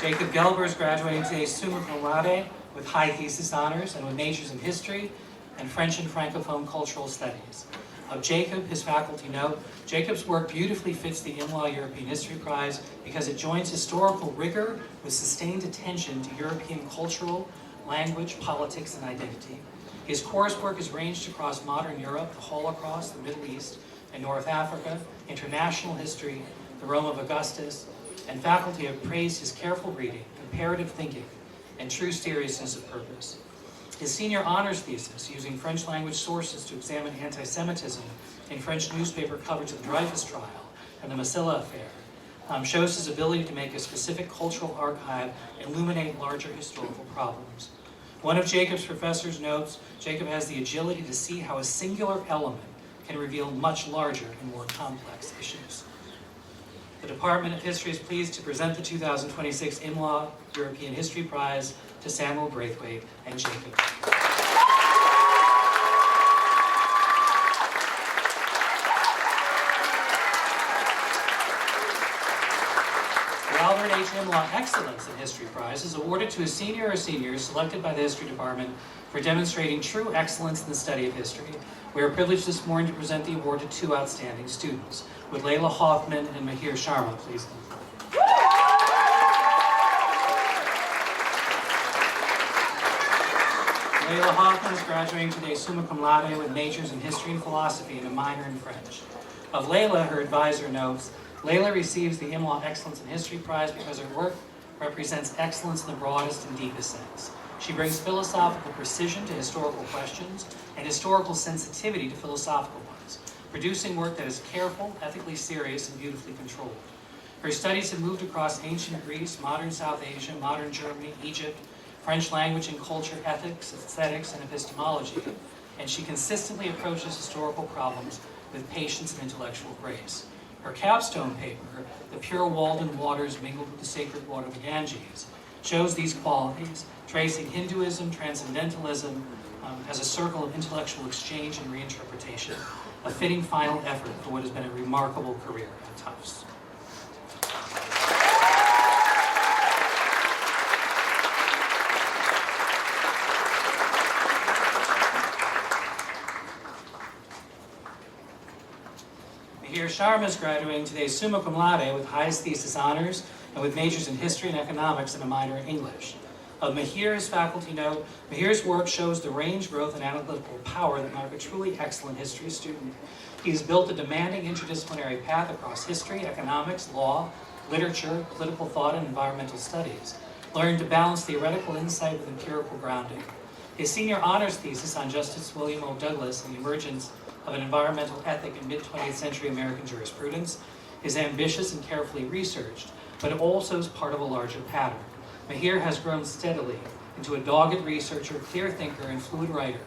Jacob Gelber is graduating today summa cum laude with high thesis honors and with majors in history and French and Francophone cultural studies. Of Jacob, his faculty note, Jacob's work beautifully fits the Imlaw European History Prize because it joins historical rigor with sustained attention to European cultural, language, politics, and identity. His coursework is ranged across modern Europe, the Holocaust, the Middle East, and North Africa, international history, the Rome of Augustus, and faculty have praised his careful reading, comparative thinking, and true seriousness of purpose. His senior honors thesis, using French language sources to examine anti-Semitism in French newspaper coverage of the Dreyfus trial and the Massila affair, shows his ability to make a specific cultural archive illuminate larger historical problems. One of Jacob's professors notes, Jacob has the agility to see how a singular element can reveal much larger and more complex issues. The Department of History is pleased to present the 2026 Imlaw European History Prize to Samuel Braithwaite and Jacob. The Albert H. Imlaw Excellence in History Prize is awarded to a senior or seniors selected by the History Department for demonstrating true excellence in the study of history. We are privileged this morning to present the award to two outstanding students. Would Layla Hoffman and Mahir Sharma please come forward? Layla Hoffman is graduating today summa cum laude with majors in history and philosophy and a minor in French. Of Layla, her advisor notes, Layla receives the Imlaw Excellence in History Prize because her work represents excellence in the broadest and deepest sense. She brings philosophical precision to historical questions and historical sensitivity to philosophical ones, producing work that is careful, ethically serious, and beautifully controlled. Her studies have moved across ancient Greece, modern South Asia, modern Germany, Egypt, French language and culture, ethics, aesthetics, and epistemology, and she consistently approaches historical problems with patience and intellectual grace. Her capstone paper, The Pure Walden Waters Mingled with the Sacred Water of the Ganges, shows these qualities, tracing Hinduism, transcendentalism, as a circle of intellectual exchange and reinterpretation, a fitting final effort for what has been a remarkable career at Tufts. Mahir Sharma is graduating today summa cum laude with highest thesis honors and with majors in history and economics and a minor in English. Of Mahir's faculty note, Mahir's work shows the range, growth, and analytical power that mark a truly excellent history student. He's built a demanding interdisciplinary path across history, economics, law, literature, political thought, and environmental studies, learning to balance theoretical insight with empirical grounding. His senior honors thesis on Justice William O. Douglas and the emergence of an environmental ethic in mid-20th century American jurisprudence is ambitious and carefully researched, but also is part of a larger pattern. Mihir has grown steadily into a dogged researcher, clear thinker, and fluid writer,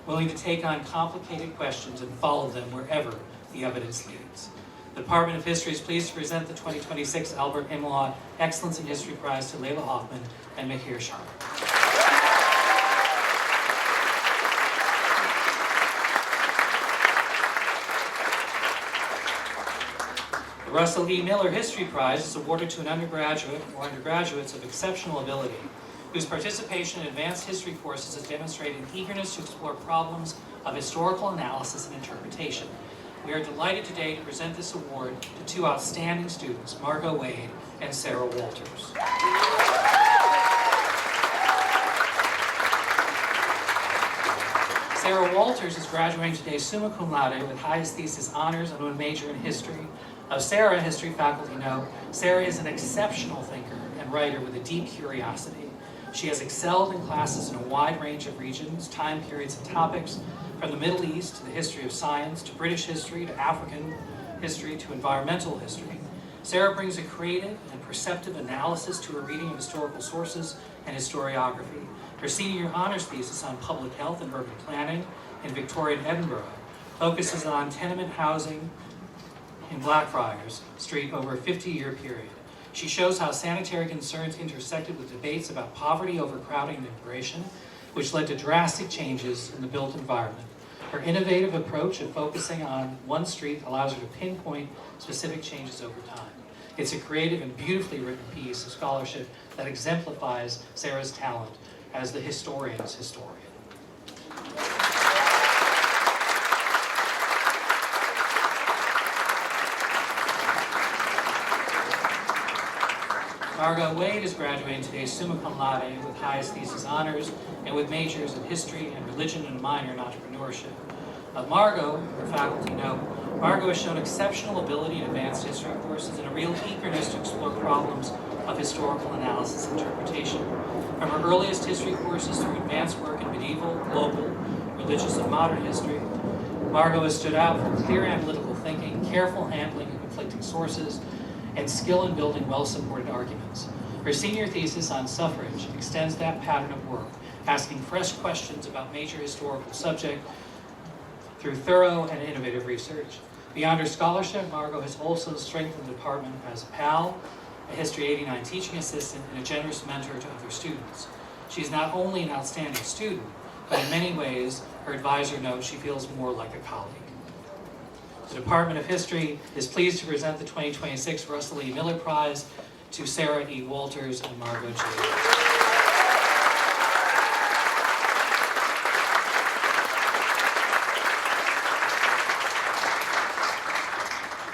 willing to take on complicated questions and follow them wherever the evidence leads. The Department of History is pleased to present the 2026 Albert Imlaw Excellence in History Prize to Layla Hoffman and Mihir Sharma. The Russell E. Miller History Prize is awarded to an undergraduate or undergraduates of exceptional ability, whose participation in advanced history courses has demonstrated an eagerness to explore problems of historical analysis and interpretation. We are delighted today to present this award to two outstanding students, Margot Wade and Sarah Walters. Sarah Walters is graduating today summa cum laude with highest thesis honors and with a major in history. Of Sarah, history faculty know, Sarah is an exceptional thinker and writer with a deep curiosity. She has excelled in classes in a wide range of regions, time periods, and topics, from the Middle East to the history of science, to British history, to African history, to environmental history. Sarah brings a creative and perceptive analysis to her reading of historical sources and historiography. Her senior honors thesis on public health and urban planning in Victorian Edinburgh focuses on tenement housing in Blackfriars Street over a 50-year period. She shows how sanitary concerns intersected with debates about poverty, overcrowding, and immigration, which led to drastic changes in the built environment. Her innovative approach of focusing on one street allows her to pinpoint specific changes over time. It's a creative and beautifully written piece of scholarship that exemplifies Sarah's talent as the historian's historian. Margot Wade is graduating today summa cum laude with highest thesis honors and with majors in history and religion and a minor in entrepreneurship. Of Margot, her faculty know, Margot has shown exceptional ability in advanced history courses and a real eagerness to explore problems of historical analysis and interpretation. From her earliest history courses through advanced work in medieval, global, religious, and modern history, Margot has stood out for clear analytical thinking, careful handling of conflicting sources, and skill in building well-supported arguments. Her senior thesis on suffrage extends that pattern of work, asking fresh questions about major historical subject through thorough and innovative research. Beyond her scholarship, Margot has also strengthened the department as a pal, a History 89 teaching assistant, and a generous mentor to other students. She's not only an outstanding student, but in many ways, her advisor notes she feels more like a colleague. The Department of History is pleased to present the 2026 Russell E. Miller Prize to Sarah E. Walters and Margot J.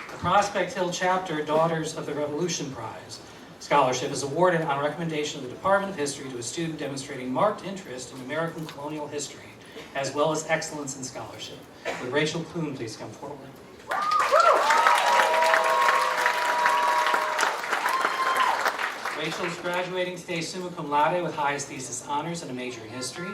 The Prospect Hill Chapter Daughters of the Revolution Prize scholarship is awarded on recommendation of the Department of History to a student demonstrating marked interest in American colonial history, as well as excellence in scholarship. Would Rachel Kuhn please come forward? Rachel is graduating today summa cum laude with highest thesis honors and a major in history.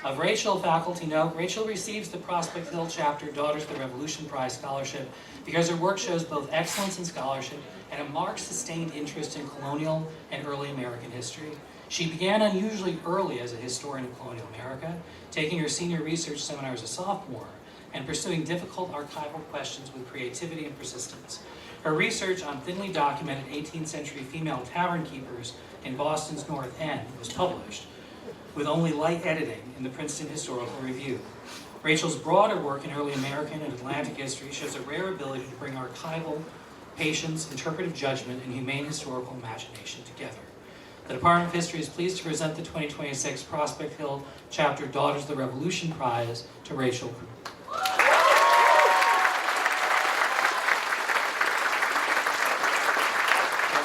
Of Rachel, faculty note, Rachel receives the Prospect Hill Chapter Daughters of the Revolution Prize scholarship because her work shows both excellence in scholarship and a marked sustained interest in colonial and early American history. She began unusually early as a historian of colonial America, taking her senior research seminar as a sophomore and pursuing difficult archival questions with creativity and persistence. Her research on thinly documented 18th century female tavern keepers in Boston's North End was published, with only light editing in the Princeton Historical Review. Rachel's broader work in early American and Atlantic history shows a rare ability to bring archival, patience, interpretive judgment, and humane historical imagination together. The Department of History is pleased to present the 2026 Prospect Hill Chapter Daughters of the Revolution Prize to Rachel Kuhn.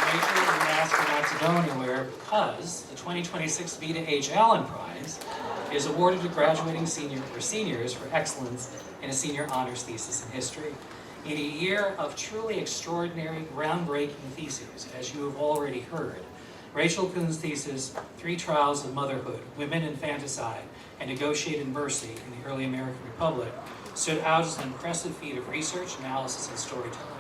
Rachel is asked not to go anywhere because the 2026 Vita H. Allen Prize It is awarded to graduating seniors for excellence in a senior honors thesis in history. In a year of truly extraordinary, groundbreaking theses, as you have already heard, Rachel Kuhn's thesis, 3 Trials of Motherhood, Women, Infanticide, and Negotiated Mercy in the Early American Republic, stood out as an impressive feat of research, analysis, and storytelling.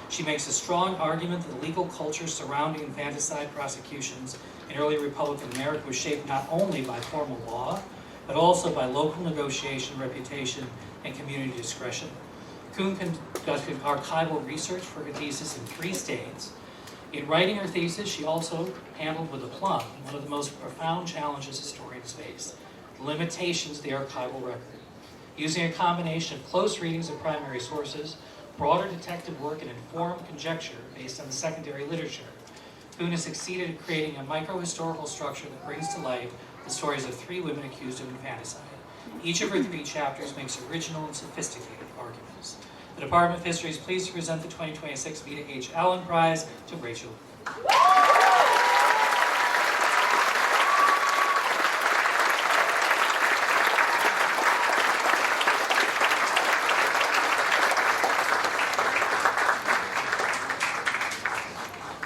She makes a strong argument that the legal culture surrounding infanticide prosecutions in early Republican America was shaped not only by formal law, but also by local negotiation, reputation, and community discretion. Kuhn conducted archival research for her thesis in 3 states. In writing her thesis, she also handled with aplomb one of the most profound challenges historians face: the limitations of the archival record. Using a combination of close readings of primary sources, broader detective work, and informed conjecture based on the secondary literature, Kuhn has succeeded at creating a micro-historical structure that brings to life the stories of 3 women accused of infanticide. Each of her 3 chapters makes original and sophisticated arguments. The Department of History is pleased to present the 2026 Vita H. Allen Prize to Rachel.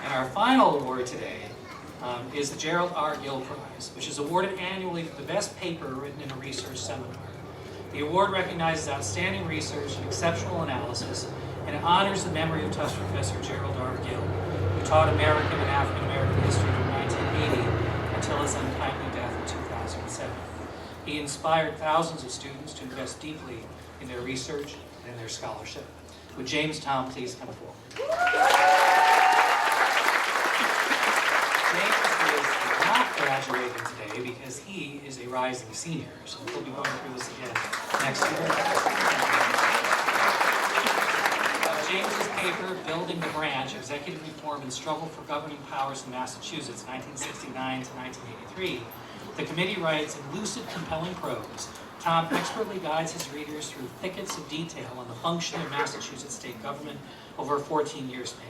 And our final award today is the Gerald R. Gill Prize, which is awarded annually for the best paper written in a research seminar. The award recognizes outstanding research and exceptional analysis, and it honors the memory of Tufts professor Gerald R. Gill, who taught American and African American history from 1980 until his untimely death in 2007. He inspired thousands of students to invest deeply in their research and in their scholarship. Would James Tom please come forward? James is not graduating today because he is a rising senior, so we'll be going through this again next year. James's paper, Building the Branch, Executive Reform and Struggle for Governing Powers in Massachusetts, 1969 to 1983, the committee writes in lucid, compelling prose. Tom expertly guides his readers through thickets of detail on the function of Massachusetts state government over a 14-year span,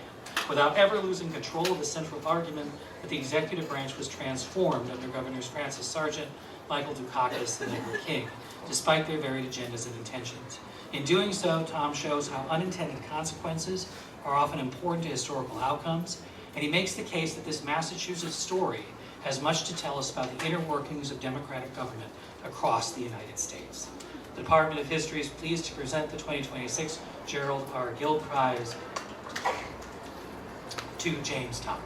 without ever losing control of the central argument that the executive branch was transformed under Governors Francis Sargent, Michael Dukakis, and Edward King, despite their varied agendas and intentions. In doing so, Tom shows how unintended consequences are often important to historical outcomes, and he makes the case that this Massachusetts story has much to tell us about the inner workings of democratic government across the United States. The Department of History is pleased to present the 2026 Gerald R. Gill Prize to James Tom.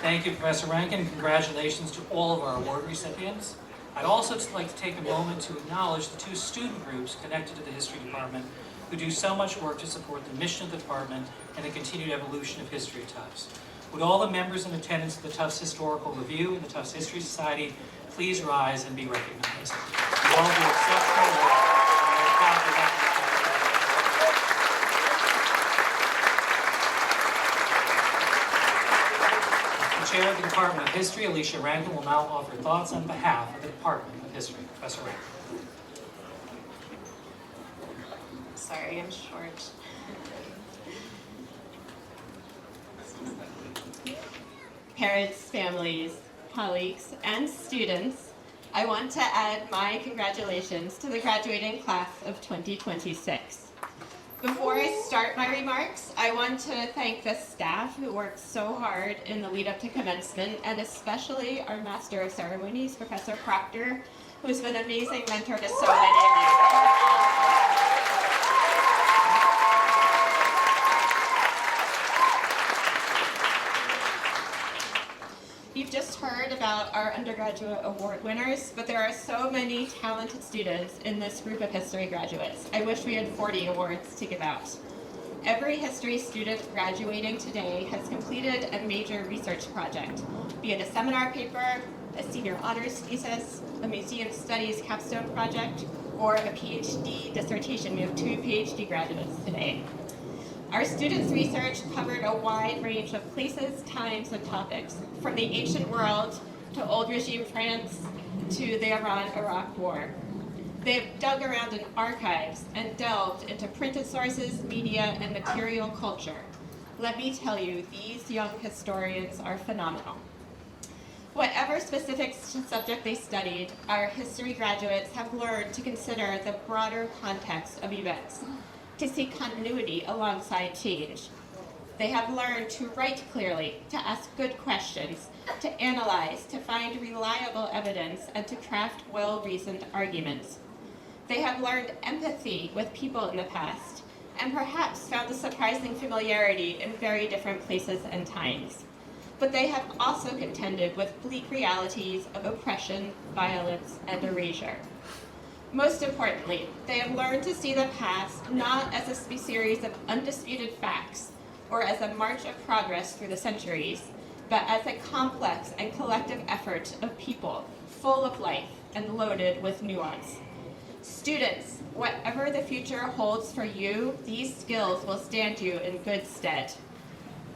Thank you, Professor Rankin. Congratulations to all of our award recipients. I'd also like to take a moment to acknowledge the 2 student groups connected to the History Department who do so much work to support the mission of the department and the continued evolution of history at Tufts. Would all the members in attendance of the Tufts Historical Review and the Tufts History Society please rise and be recognized? You all do exceptional work. The Chair of the Department of History, Alicia Rankin, will now offer thoughts on behalf of the Department of History. Professor Rankin. Sorry, I'm short. Parents, families, colleagues, and students, I want to add my congratulations to the graduating class of 2026. Before I start my remarks, I want to thank the staff who worked so hard in the lead up to commencement, and especially our Master of Ceremonies, Professor Proctor, who's been an amazing mentor to so many of you. You've just heard about our undergraduate award winners, but there are so many talented students in this group of history graduates. I wish we had 40 awards to give out. Every history student graduating today has completed a major research project, be it a seminar paper, a senior honors thesis, a museum studies capstone project, or a PhD dissertation. We have 2 PhD graduates today. Our students' research covered a wide range of places, times, and topics, from the ancient world to old regime France to the Iran-Iraq war. They've dug around in archives and delved into printed sources, media, and material culture. Let me tell you, these young historians are phenomenal. Whatever specific subject they studied, our history graduates have learned to consider the broader context of events, to see continuity alongside change. They have learned to write clearly, to ask good questions, to analyze, to find reliable evidence, and to craft well-reasoned arguments. They have learned empathy with people in the past, and perhaps found a surprising familiarity in very different places and times. But they have also contended with bleak realities of oppression, violence, and erasure. Most importantly, they have learned to see the past not as a series of undisputed facts or as a march of progress through the centuries, but as a complex and collective effort of people, full of life and loaded with nuance. Students, whatever the future holds for you, these skills will stand you in good stead.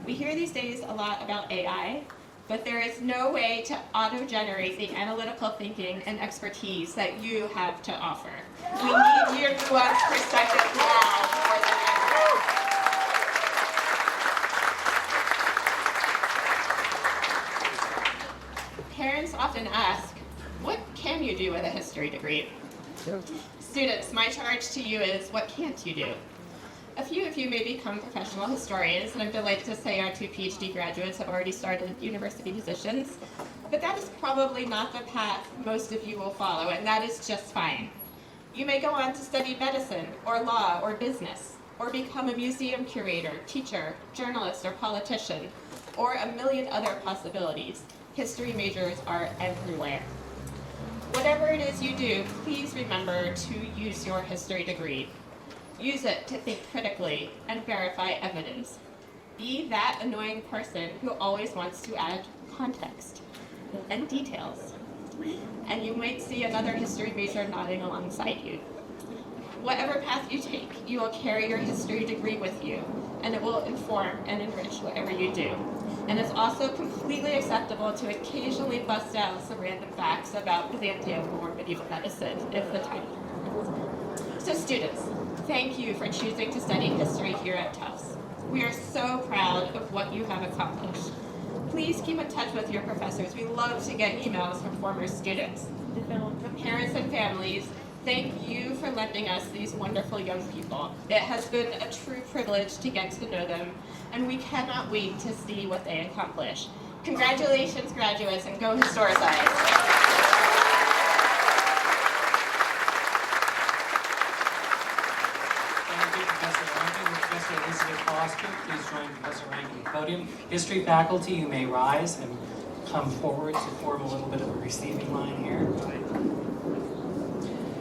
We hear these days a lot about AI, but there is no way to auto-generate the analytical thinking and expertise that you have to offer. We need your nuanced perspective now more than ever. Parents often ask, what can you do with a history degree? Students, my charge to you is, what can't you do? A few of you may become professional historians, and I'm delighted to say our 2 PhD graduates have already started university positions, but that is probably not the path most of you will follow, and that is just fine. You may go on to study medicine, or law, or business, or become a museum curator, teacher, journalist, or politician, or a million other possibilities. History majors are everywhere. Whatever it is you do, please remember to use your history degree. Use it to think critically and verify evidence. Be that annoying person who always wants to add context and details. And you might see another history major nodding alongside you. Whatever path you take, you will carry your history degree with you, and it will inform and enrich whatever you do. And it's also completely acceptable to occasionally bust out some random facts about Byzantium or medieval medicine, if the time permits. So students, thank you for choosing to study history here at Tufts. We are so proud of what you have accomplished. Please keep in touch with your professors. We love to get emails from former students. From parents and families, thank you for lending us these wonderful young people. It has been a true privilege to get to know them, and we cannot wait to see what they accomplish. Congratulations, graduates, and go historicize. Professor Elizabeth Foster, please join Professor Rankin at the podium. History faculty, you may rise and come forward to form a little bit of a receiving line here.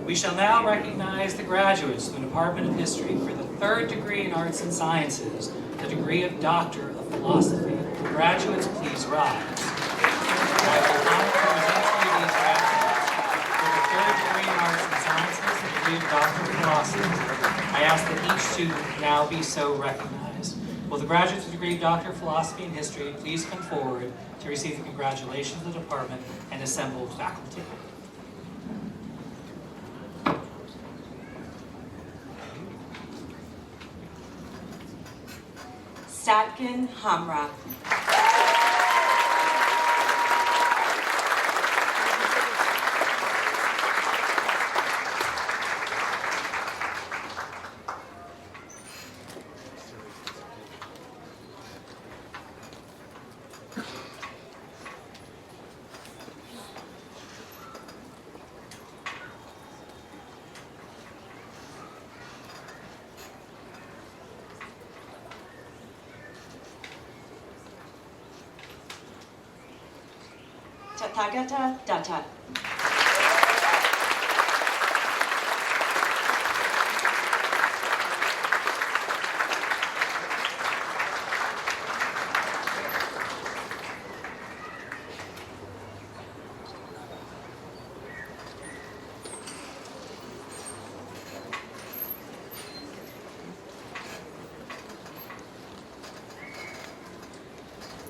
We shall now recognize the graduates of the Department of History for the 3rd degree in Arts and Sciences, the degree of Doctor of Philosophy. Graduates, please rise. I will now present to you these graduates for the 3rd degree in Arts and Sciences, the degree of Doctor of Philosophy. I ask that each student now be so recognized. Will the graduates of the degree of Doctor of Philosophy and History please come forward to receive the congratulations of the department and assembled faculty. Satkin Hamra. Tathagata Datta.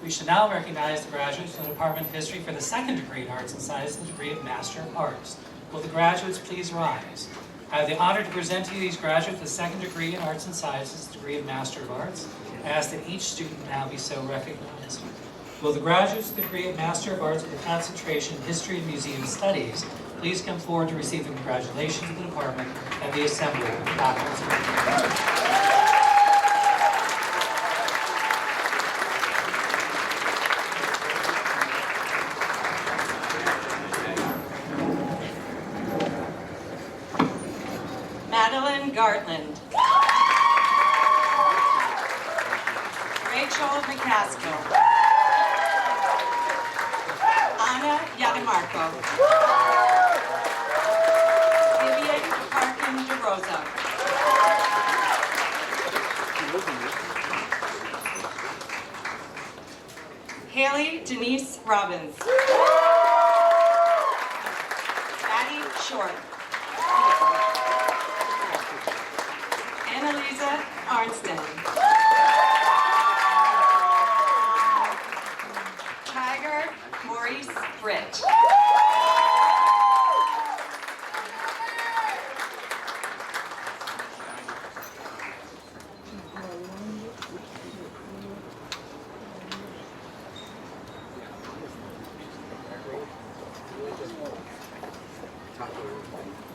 We shall now recognize the graduates from the Department of History for the second degree in Arts and Sciences, the degree of Master of Arts. Will the graduates please rise? I have the honor to present to you these graduates with the second degree in Arts and Sciences, the degree of Master of Arts. I ask that each student now be so recognized. Will the graduates of the degree of Master of Arts with a concentration in History and Museum Studies please come forward to receive the congratulations of the department and the assembly of faculty. Gartland. Rachel McCaskill. Anna Yadamarco. Vivian Parkin DeRosa. Haley Denise Robbins. Maddie Short. Annalisa Arnston. Tiger Maurice Britt.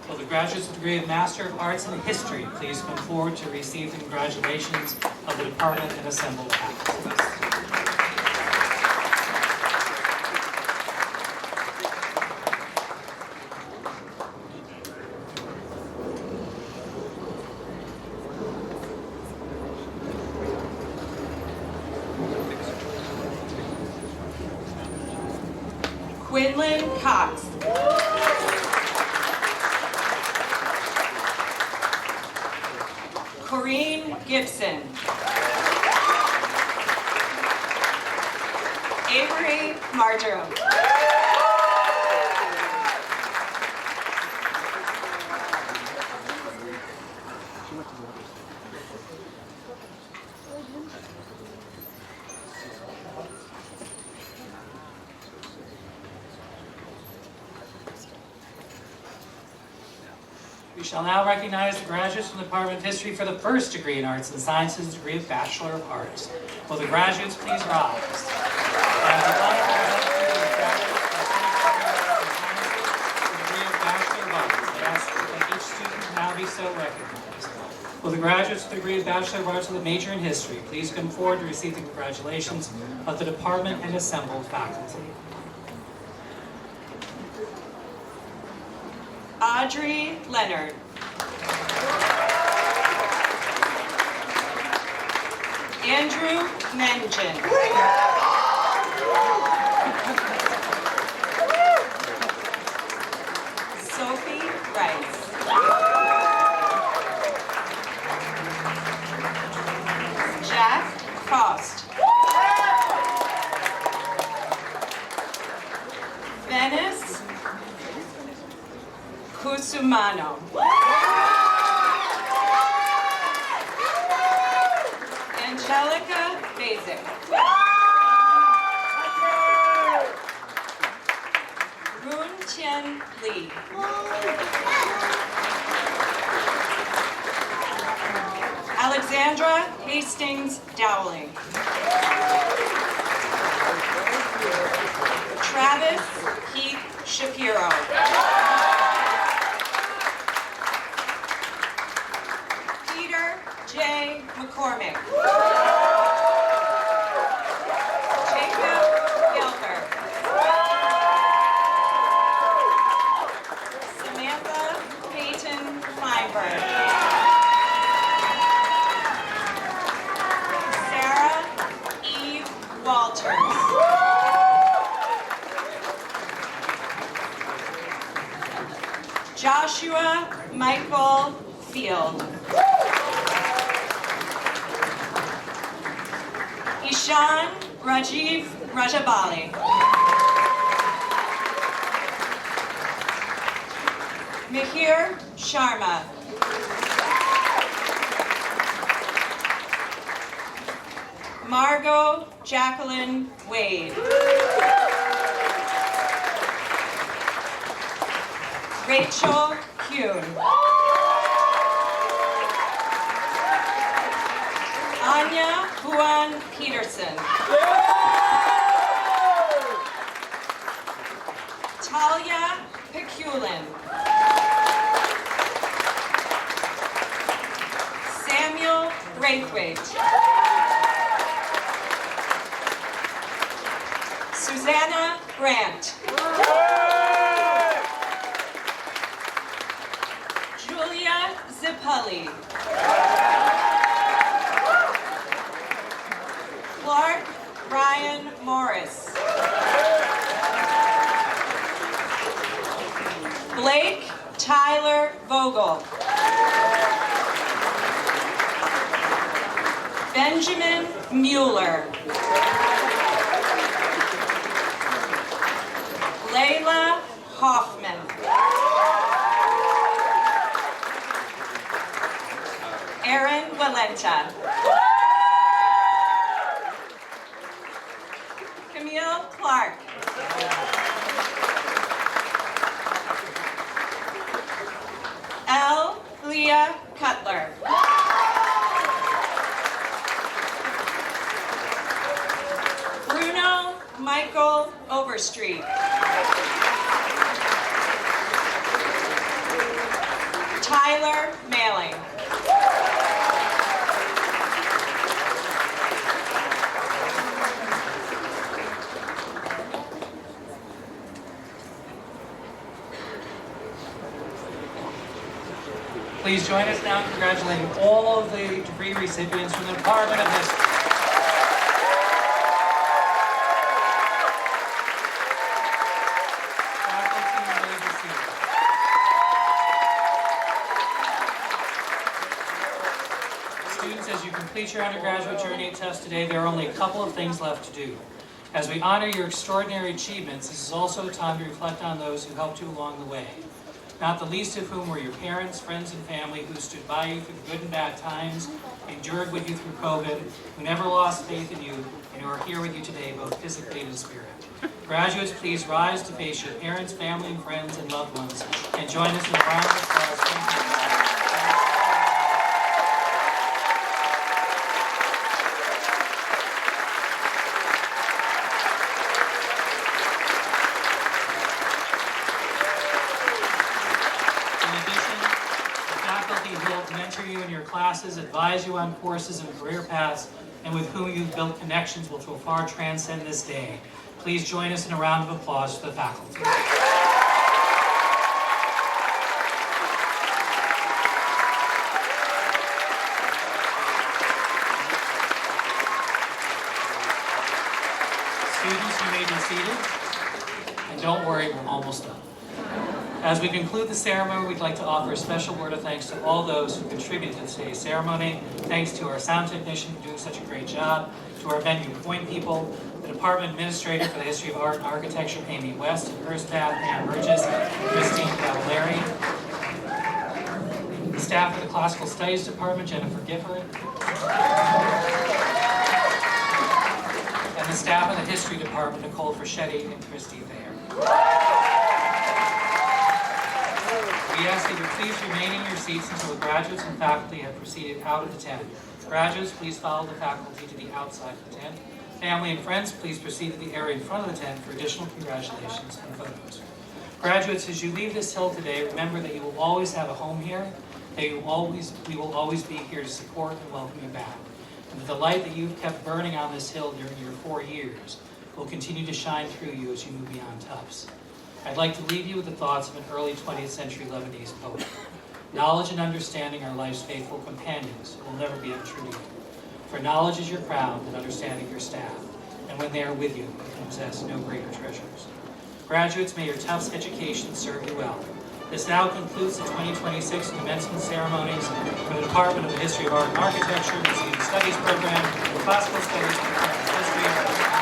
Will the graduates of the degree of Master of Arts in History please come forward to receive the congratulations of the department and assembled faculty. Quinlan Cox. Corrine Gibson. Avery Marjoram. We shall now recognize the graduates from the Department of History for the first degree in Arts and Sciences, degree of Bachelor of Arts. Will the graduates please rise? I have the honor to present to you the graduates for the degree of Bachelor of Arts. I ask that each student now be so recognized. Will the graduates of the degree of Bachelor of Arts with a major in History please come forward to receive the congratulations of the department and assembled faculty. Audrey Leonard. Andrew Mengen. Sophie Rice. Jack Faust. Venice Cusumano. Angelica Basic. Moon Tien Lee. Alexandra Hastings Dowling. Travis Heath Shapiro. J. McCormick. Jacob Gilbert. Samantha Peyton Feinberg. Sarah Eve Walters. Joshua Michael Field. Ishan Rajiv Rajabali. Mihir Sharma. Margot Jacqueline Wade. Rachel Kuhn. Anya Huan Peterson. Talia Peculin. Samuel Braithwaite. Susanna Grant. Julia Zipulli. Clark Ryan Morris. Blake Tyler Vogel. Benjamin Mueller. Layla Hoffman. Aaron Valenta. Camille Clark. L. Leah Cutler. Bruno Michael Overstreet. Tyler Mailing. Please join us now in congratulating all of the degree recipients from the Department of History. Faculty, you may be seated. Students, as you complete your undergraduate journey at Tufts today, there are only a couple of things left to do. As we honor your extraordinary achievements, this is also a time to reflect on those who helped you along the way. Not the least of whom were your parents, friends, and family who stood by you through the good and bad times, endured with you through COVID, who never lost faith in you, and who are here with you today, both physically and in spirit. Graduates, please rise to face your parents, family, and friends, and loved ones, and join us in a round of applause. Thank you. You in your classes, advise you on courses and career paths, and with whom you've built connections which will far transcend this day. Please join us in a round of applause for the faculty. Students, you may be seated, and don't worry, we're almost done. As we conclude the ceremony, we'd like to offer a special word of thanks to all those who contributed to today's ceremony. Thanks to our sound technician for doing such a great job, to our venue point people, the department administrator for the History of Art and Architecture, Amy West, and her staff, Ann Burgess and Christine Cavallari, the staff of the Classical Studies Department, Jennifer Gifford, and the staff of the History Department, Nicole Fraschetti and Christy Thayer. We ask that you please remain in your seats until the graduates and faculty have proceeded out of the tent. Graduates, please follow the faculty to the outside of the tent. Family and friends, please proceed to the area in front of the tent for additional congratulations and photos. Graduates, as you leave this hill today, remember that you will always have a home here, that we will always be here to support and welcome you back. And the light that you've kept burning on this hill during your 4 years will continue to shine through you as you move beyond Tufts. I'd like to leave you with the thoughts of an early 20th century Lebanese poet. Knowledge and understanding are life's faithful companions who will never be untrue to you. For knowledge is your crown and understanding your staff, and when they are with you, you can possess no greater treasures. Graduates, may your Tufts education serve you well. This now concludes the 2026 commencement ceremonies for the Department of the History of Art and Architecture, the Student Studies Program, the Classical Studies, and History.